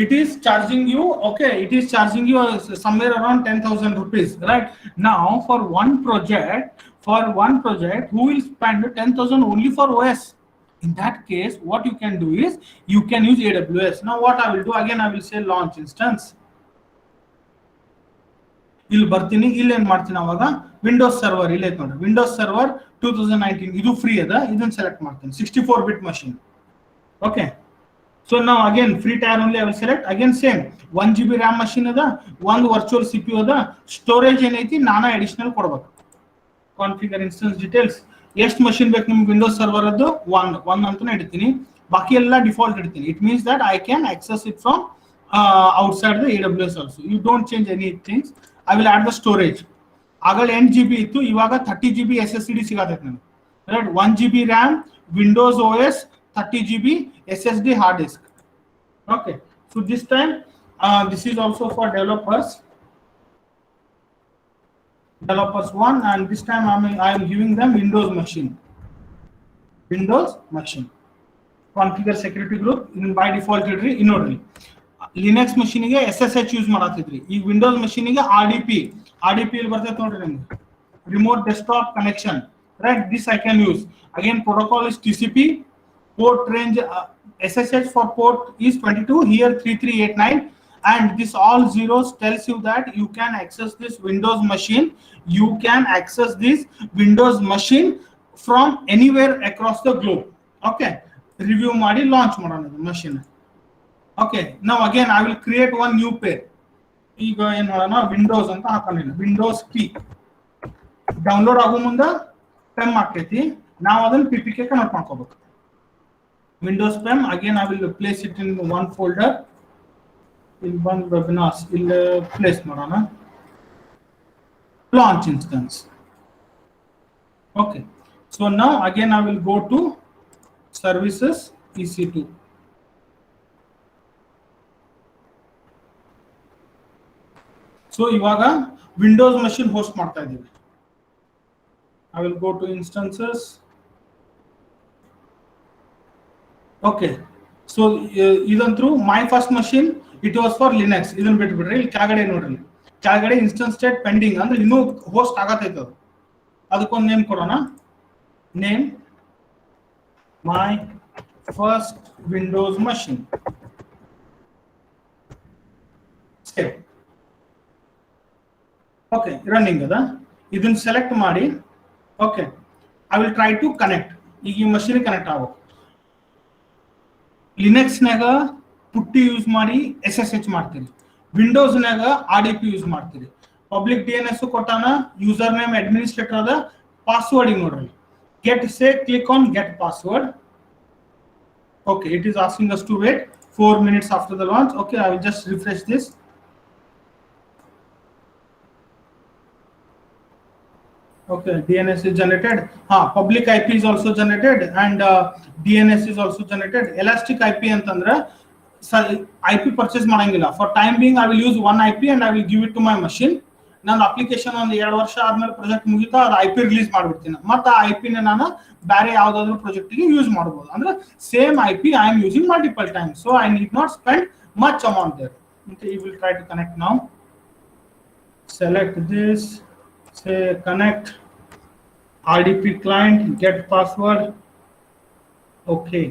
S2: It is charging you, okay, it is charging you somewhere around 10,000 rupees, right? Now for one project, who will spend 10,000 only for OS? In that case, what you can do is you can use AWS. Now what I will do, again I will say launch instance. ಇಲ್ಲಿ ಬರ್ತೀನಿ, ಇಲ್ಲಿ ಏನ್ ಮಾಡ್ತೀನಿ ಅವಾಗ Windows server ಇಲ್ಲಿ ಐತೆ ನೋಡಿ, Windows server 2019 ಇದು ಫ್ರೀ ಅದ, ಇದನ್ನ ಸೆಲೆಕ್ಟ್ ಮಾಡ್ತೀನಿ. 64-bit machine. Okay, so now again free tier only I will select. Again same 1 GB RAM machine ಅದ, ಒಂದು ವರ್ಚುವಲ್ CPU ಅದ, ಸ್ಟೋರೇಜ್ ಏನೈತಿ ನಾನ ಅಡಿಷನಲ್ ಕೊಡ್ಬೇಕು. ಕಾನ್ಫಿಗರ್ ಇನ್ಸ್ಟೆನ್ಸ್ ಡೀಟೇಲ್ಸ್, ಎಷ್ಟು ಮಷಿನ್ ಬೇಕು ನಿಮ್ಗೆ ವಿಂಡೋಸ್ ಸರ್ವರ್ ಅದು ಒನ್ ಅಂತಾನೆ ಇಡ್ತೀನಿ, ಬಾಕಿ ಎಲ್ಲ ಡಿಫಾಲ್ಟ್ ಇಡ್ತೀನಿ. It means that I can access it from outside the AWS also. You don't change any things. I will add the storage. ಆಗಲೇ 8 GB ಇತ್ತು, ಇವಾಗ 30 GB SSD ಸಿಗತೈತೆ ನನಗೆ, right? 1 GB RAM, Windows OS, 30 GB SSD hard disk. Okay, so this time this is also for developers 1, and this time I am giving them Windows machine. Configure security group in by default ಇಡ್ರಿ. ಇನ್ನೋಡ್ರಿ, Linux ಮಷೀನಿಗೆ SSH use ಮಾಡತ್ತಿದ್ರಿ, ಈಗ Windows ಮಷೀನಿಗೆ RDP ಇಲ್ಲಿ ಬರ್ತೈತೆ ನೋಡ್ರಿ ನಿಮ್ಗೆ, remote desktop connection, right? This I can use. Again protocol is TCP. Port range SSH for port is 22, here 3389, and this all zeros tells you that you can access this Windows machine. You can access this Windows machine from anywhere across the globe. Okay, review ಮಾಡಿ launch ಮಾಡೋಣ machine. Okay, now again I will create one new pair. ಈಗ ಏನು ಮಾಡೋಣ, Windows ಅಂತ ಹಾಕೊಂಡಿಲ್ಲ, Windows key download ಆಗೋ ಮುಂದೆ PEM ಆಗ್ತೈತಿ, ನಾವು ಅದನ್ನ PPK ಕನ್ವರ್ಟ್ ಮಾಡ್ಕೋಬೇಕು. Windows PEM, again I will place it in one folder, in one webinars, ಇಲ್ಲಿ place ಮಾಡೋಣ, launch instance. Okay, so now again I will go to services EC2. So ಇವಾಗ Windows machine host ಮಾಡ್ತಾ ಇದ್ದೀವಿ. I will go to instances. Okay, so ಇದಂತೂ my first machine it was for Linux. ಇದನ್ನ ಬಿಟ್ಬಿಡ್ರಿ, ಇಲ್ಲಿ ಕೆಳಗಡೆ ನೋಡ್ರಿ, ಕೆಳಗಡೆ ಇನ್ಸ್ಟೆನ್ಸ್ ಸ್ಟೇಟ್ ಪೆಂಡಿಂಗ್ ಅಂದ್ರೆ ಇನ್ನೂ ಹೋಸ್ಟ್ ಆಗತೈತೆ. ಅದಕ್ಕೊಂದು ನೇಮ್ ಕೊಡೋಣ, name my first Windows machine. Save. Okay, running ಅದ. ಇದನ್ನ ಸೆಲೆಕ್ಟ್ ಮಾಡಿ. Okay, I will try to connect. ಈಗ ಈ ಮಷೀನ್ ಕನೆಕ್ಟ್ ಆಗಬೇಕು. ಲಿನಕ್ಸ್ ನಾಗ ಪುಟ್ಟಿ ಯೂಸ್ ಮಾಡಿ SSH ಮಾಡ್ತೀರಿ, ವಿಂಡೋಸ್ ನಾಗ RDP ಯೂಸ್ ಮಾಡ್ತೀರಿ. ಪಬ್ಲಿಕ್ DNS ಕೊಟ್ಟಾನ, ಯೂಸರ್ ನೇಮ್ ಅಡ್ಮಿನಿಸ್ಟ್ರೇಟರ್ ಅದ, ಪಾಸ್ವರ್ಡ್ ಈಗ ನೋಡ್ರಿ, get say click on get password. Okay, it is asking us to wait 4 minutes after the launch. Okay, I will just refresh this. Okay, DNS is generated. Public IP is also generated and DNS is also generated. Elastic IP ಅಂತಂದ್ರೆ IP purchase ಮಾಡಂಗಿಲ್ಲ. For time being I will use one IP and I will give it to my machine. ನನ್ನ application ಒಂದು 2 ವರ್ಷ ಆದ್ಮೇಲೆ project ಮುಗಿತಾ ಅದು IP release ಮಾಡ್ಬಿಡ್ತೀನಿ, ಮತ್ತೆ ಆ IP ನ ನಾನು ಬೇರೆ ಯಾವುದಾದ್ರೂ ಪ್ರಾಜೆಕ್ಟ್ ಗೆ ಯೂಸ್ ಮಾಡಬಹುದು. ಅಂದ್ರೆ same IP I am using multiple times, so I need not spend much amount there. Okay, you will try to connect now. Select this, say connect RDP client, get password. Okay,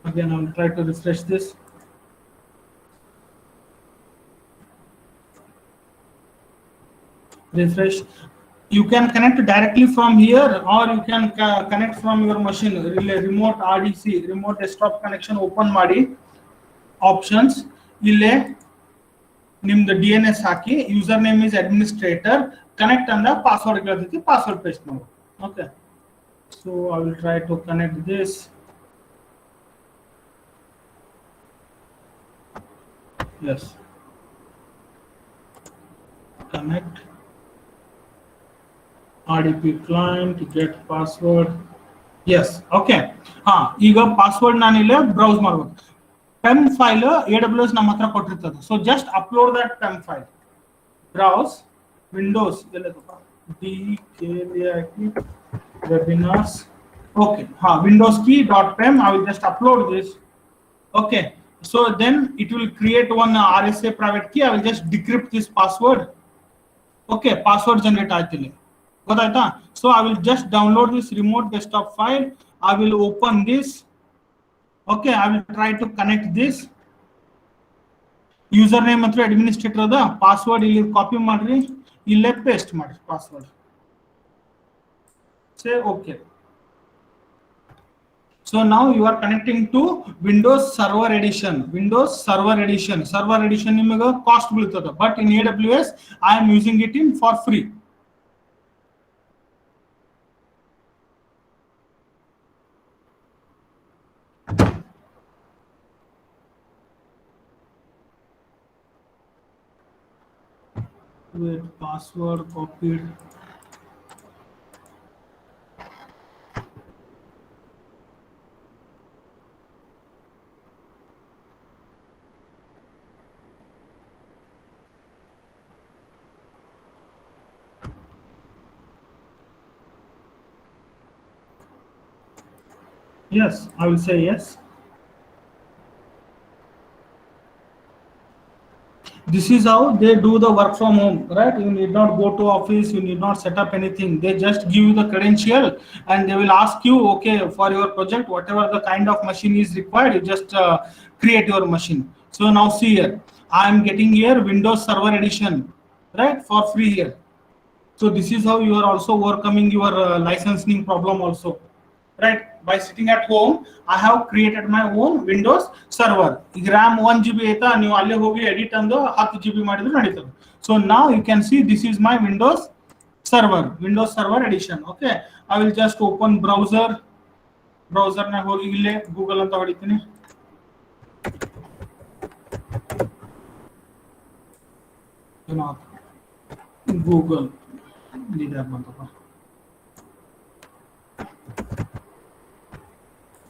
S2: again I will try to refresh this. Refresh. You can connect directly from here or you can connect from your machine. Remote RDC, remote desktop connection open ಮಾಡಿ, options ಇಲ್ಲೇ ನಿಮ್ದು DNS ಹಾಕಿ, user name is administrator, connect ಅಂದ password ಕೇಳ್ತೈತಿ, password paste ಮಾಡಿ. Okay, so I will try to connect this. Yes, connect RDP client, get password. Yes, okay. ಈಗ password ನಾನು ಇಲ್ಲೇ ಬ್ರೌಸ್ ಮಾಡಬೇಕು. PEM ಫೈಲ್ AWS ನಮ್ಮ ಹತ್ರ ಕೊಟ್ಟಿರ್ತದೆ, so just upload that PEM file. Browse Windows webinars. Okay, windows key.pem. I will just upload this. Okay, so then it will create one RSA private key. I will just decrypt this password. Okay, password generate ಆಯ್ತಿಲ್ಲ, ಗೊತ್ತಾಯ್ತಾ? So I will just download this remote desktop file. I will open this. Okay, I will try to connect this. Username ಮತ್ತು administrator ಅದ, password ಇಲ್ಲಿ copy ಮಾಡ್ರಿ, ಇಲ್ಲೇ paste ಮಾಡಿ password. Say okay. So now you are connecting to Windows Server Edition. Windows Server Edition. Server Edition ನಿಮಗೆ cost ಬೀಳ್ತದೆ, but in AWS I am using it in for free. Wait, password copied. Yes, I will say yes. This is how they do the work from home, right? You need not go to office, you need not set up anything. They just give you the credential and they will ask you, okay, for your project, whatever the kind of machine is required, you just create your machine. So now see here, I am getting here Windows Server Edition, right, for free here. So this is how you are also overcoming your licensing problem also, right? By sitting at home, I have created my own Windows server. ಈಗ RAM 1 GB ಐತಾ, ನೀವು ಅಲ್ಲೇ ಹೋಗಿ edit ಅಂದು 10 GB ಮಾಡಿದ್ರು ನಡೀತದೆ. So now you can see this is my Windows Server Edition. Okay, I will just open browser ನ ಹೋಗಿ ಇಲ್ಲೇ Google ಅಂತ ಹೊಡಿತೀನಿ. Google ಇದೆ ಬಂತಪ್ಪ.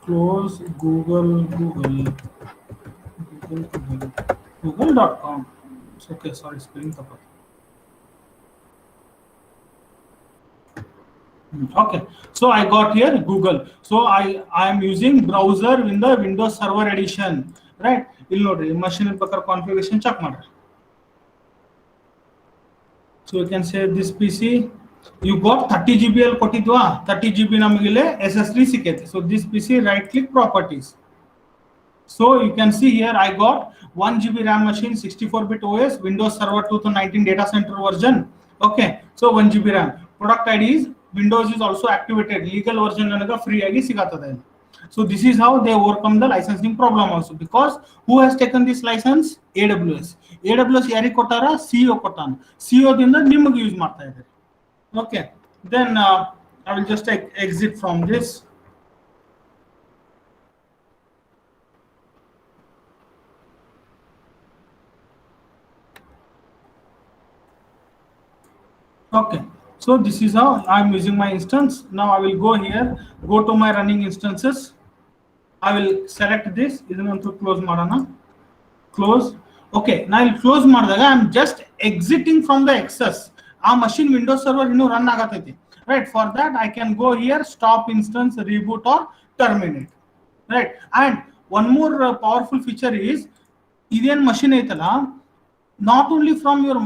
S2: Close google.com. Okay, sorry, spelling ತಪ್ಪ. Okay, so I got here Google. So I am using browser in the Windows Server Edition, right? ಇಲ್ಲಿ ನೋಡ್ರಿ machine ಬೇಕಾದ್ರೆ configuration check ಮಾಡ್ರಿ. So you can say this PC you got 30 GB ಅಲ್ಲಿ ಕೊಟ್ಟಿದ್ವಾ 30 GB ನಮಗೆ ಇಲ್ಲಿ SSD ಸಿಕ್ಕೈತೆ. So this PC right click properties. So you can see here I got 1 GB RAM machine, 64-bit OS, Windows Server 2019 data center version. Okay, so 1 GB RAM. Product ID is Windows is also activated. Legal version ನನಗೆ free ಆಗಿ ಸಿಗತ್ತದೆ. So this is how they overcome the licensing problem also, because who has taken this license? AWS. AWS ಯಾರಿಗೆ ಕೊಟ್ಟಾರ? CEO ಕೊಟ್ಟಾನ. CEO ದಿಂದ ನಿಮಗೆ use ಮಾಡ್ತಾ ಇದ್ದಾರೆ. Okay, then I will just exit from this. Okay, so this is how I'm using my instance. Now I will go here, go to my running instances. I will select this. Idanantu close madana. Close. Okay, now I'll close ಮಾಡಿದಾಗ I'm just exiting from the access. Our machine Windows Server run ಆಗತೈತಿ. Right, for that I can go here, stop instance, reboot or terminate. Right, and one more powerful feature is idan machine ಐತಲ್ಲ, not only from your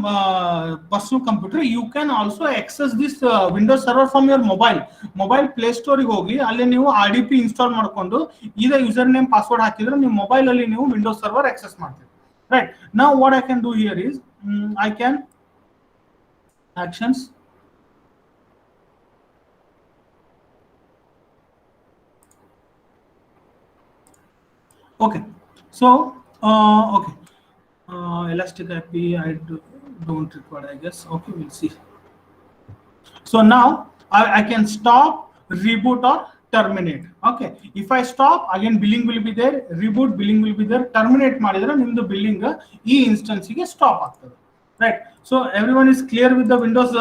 S2: personal computer, you can also access this Windows Server from your mobile Play Store ಗೆ ಹೋಗಿ ಅಲ್ಲಿ ನೀವು RDP install ಮಾಡ್ಕೊಂಡು ಇದ user name password ಹಾಕಿದ್ರೆ ನಿಮ್ಮ mobile ಅಲ್ಲಿ ನೀವು Windows Server access ಮಾಡ್ತೀರಿ. Right, now what I can do here is I can actions. Okay, so okay, Elastic IP I don't require, I guess. Okay, we'll see. So now I can stop, reboot or terminate. Okay, if I stop, again billing will be there, reboot, billing will be there, terminate ಮಾಡಿದ್ರೆ ನಿಮ್ಮದು billing ಈ instance ಗೆ stop ಆಗ್ತದೆ. Right, so everyone is clear with the Windows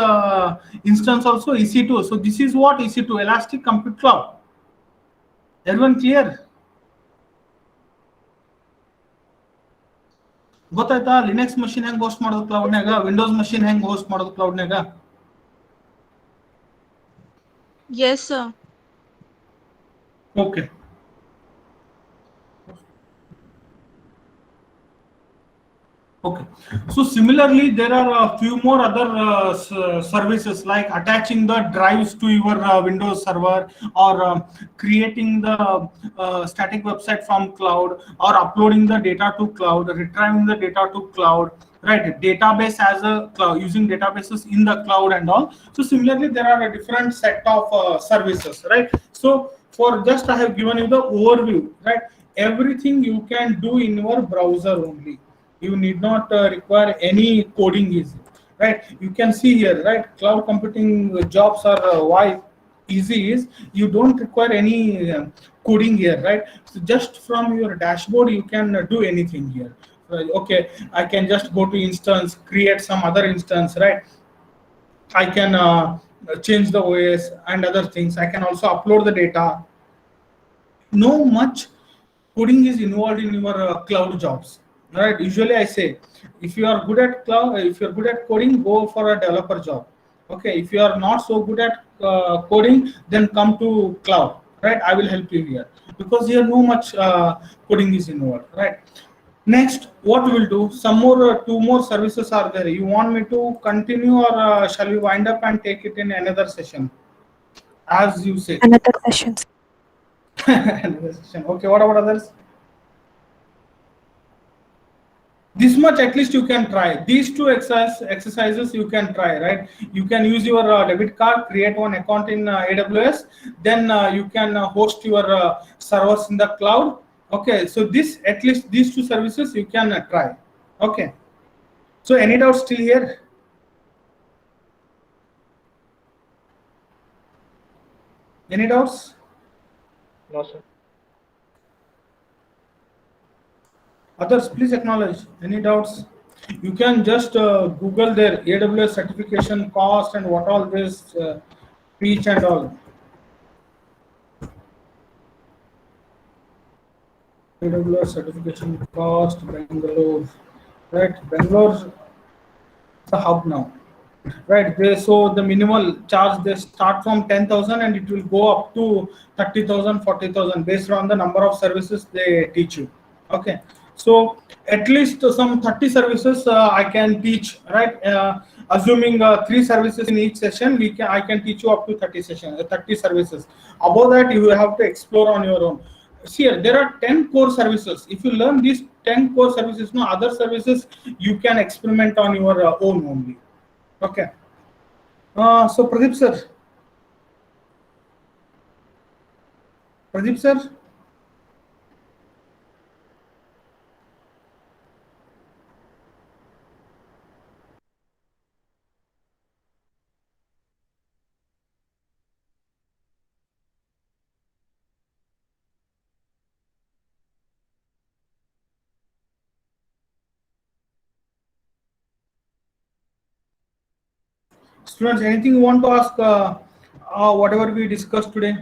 S2: instance also, EC2. So this is what EC2, Elastic Compute Cloud. Everyone clear? ಗೊತ್ತಾಯ್ತಾ? Linux machine ಹೆಂಗ್ host ಮಾಡೋದು ಕ್ಲೌಡ್ನಾಗ, Windows machine ಹೆಂಗ್ host ಮಾಡೋದು ಕ್ಲೌಡ್ನಾಗ?
S4: Yes, sir.
S2: Okay. Okay, so similarly there are a few more other services like attaching the drives to your Windows Server, or creating the static website from cloud, or uploading the data to cloud, retrieving the data to cloud, right? Database as a cloud, using databases in the cloud and all. So similarly there are a different set of services, right? So for just I have given you the overview, right? Everything you can do in your browser only. You need not require any coding, easy, right? You can see here, right? Cloud computing jobs are why easy is you don't require any coding here, right? So just from your dashboard you can do anything here. Okay, I can just go to instance, create some other instance, right? I can change the OS and other things. I can also upload the data. No much coding is involved in your cloud jobs. Right, usually I say if you are good at cloud, if you're good at coding, go for a developer job. Okay, if you are not so good at coding, then come to cloud, right? I will help you here, because here no much coding is involved, right? Next, what we will do, some more two more services are there. You want me to continue, or shall we wind up and take it in another session, as you say?
S5: Another sessions.
S2: Another session. Okay, what about others? This much at least you can try. These two exercises you can try, right? You can use your debit card, create one account in AWS, then you can host your servers in the cloud. Okay, so this, at least these two services you can try. Okay, so any doubts still here? Any doubts?
S6: No, sir.
S2: Others, please acknowledge. Any doubts? You can just Google their AWS certification cost and what all this teach and all. AWS certification cost, Bangalore, right? Bangalore is the hub now. right? So the minimal charge, they start from 10,000 and it will go up to 30,000, 40,000 based on the number of services they teach you. Okay, so at least some 30 services I can teach, right? Assuming three services in each session, I can teach you up to 30 sessions, 30 services. Above that, you have to explore on your own. See here, there are 10 core services. If you learn these 10 core services, no other services you can experiment on your own only. Okay. So Pradeep sir, students, anything you want to ask? Whatever we discussed today.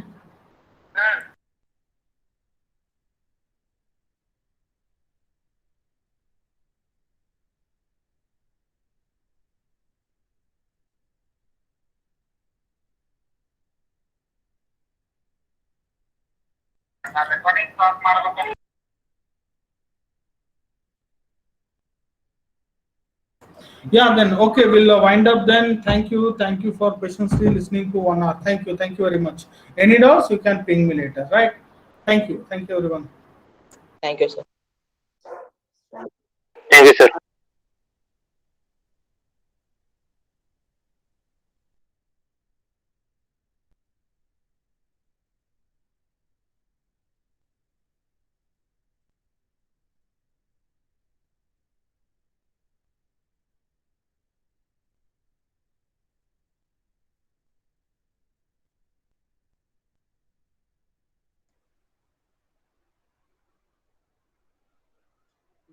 S2: Yeah, then okay, we'll wind up then. Thank you for patiently listening to 1 hour. Thank you very much. Any doubts, you can ping me later, right? Thank you everyone.
S6: Thank you, sir.
S7: Thank you, sir.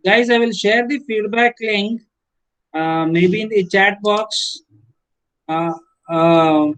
S1: Guys, I will share the feedback link, maybe in the chat box. Uh, uh,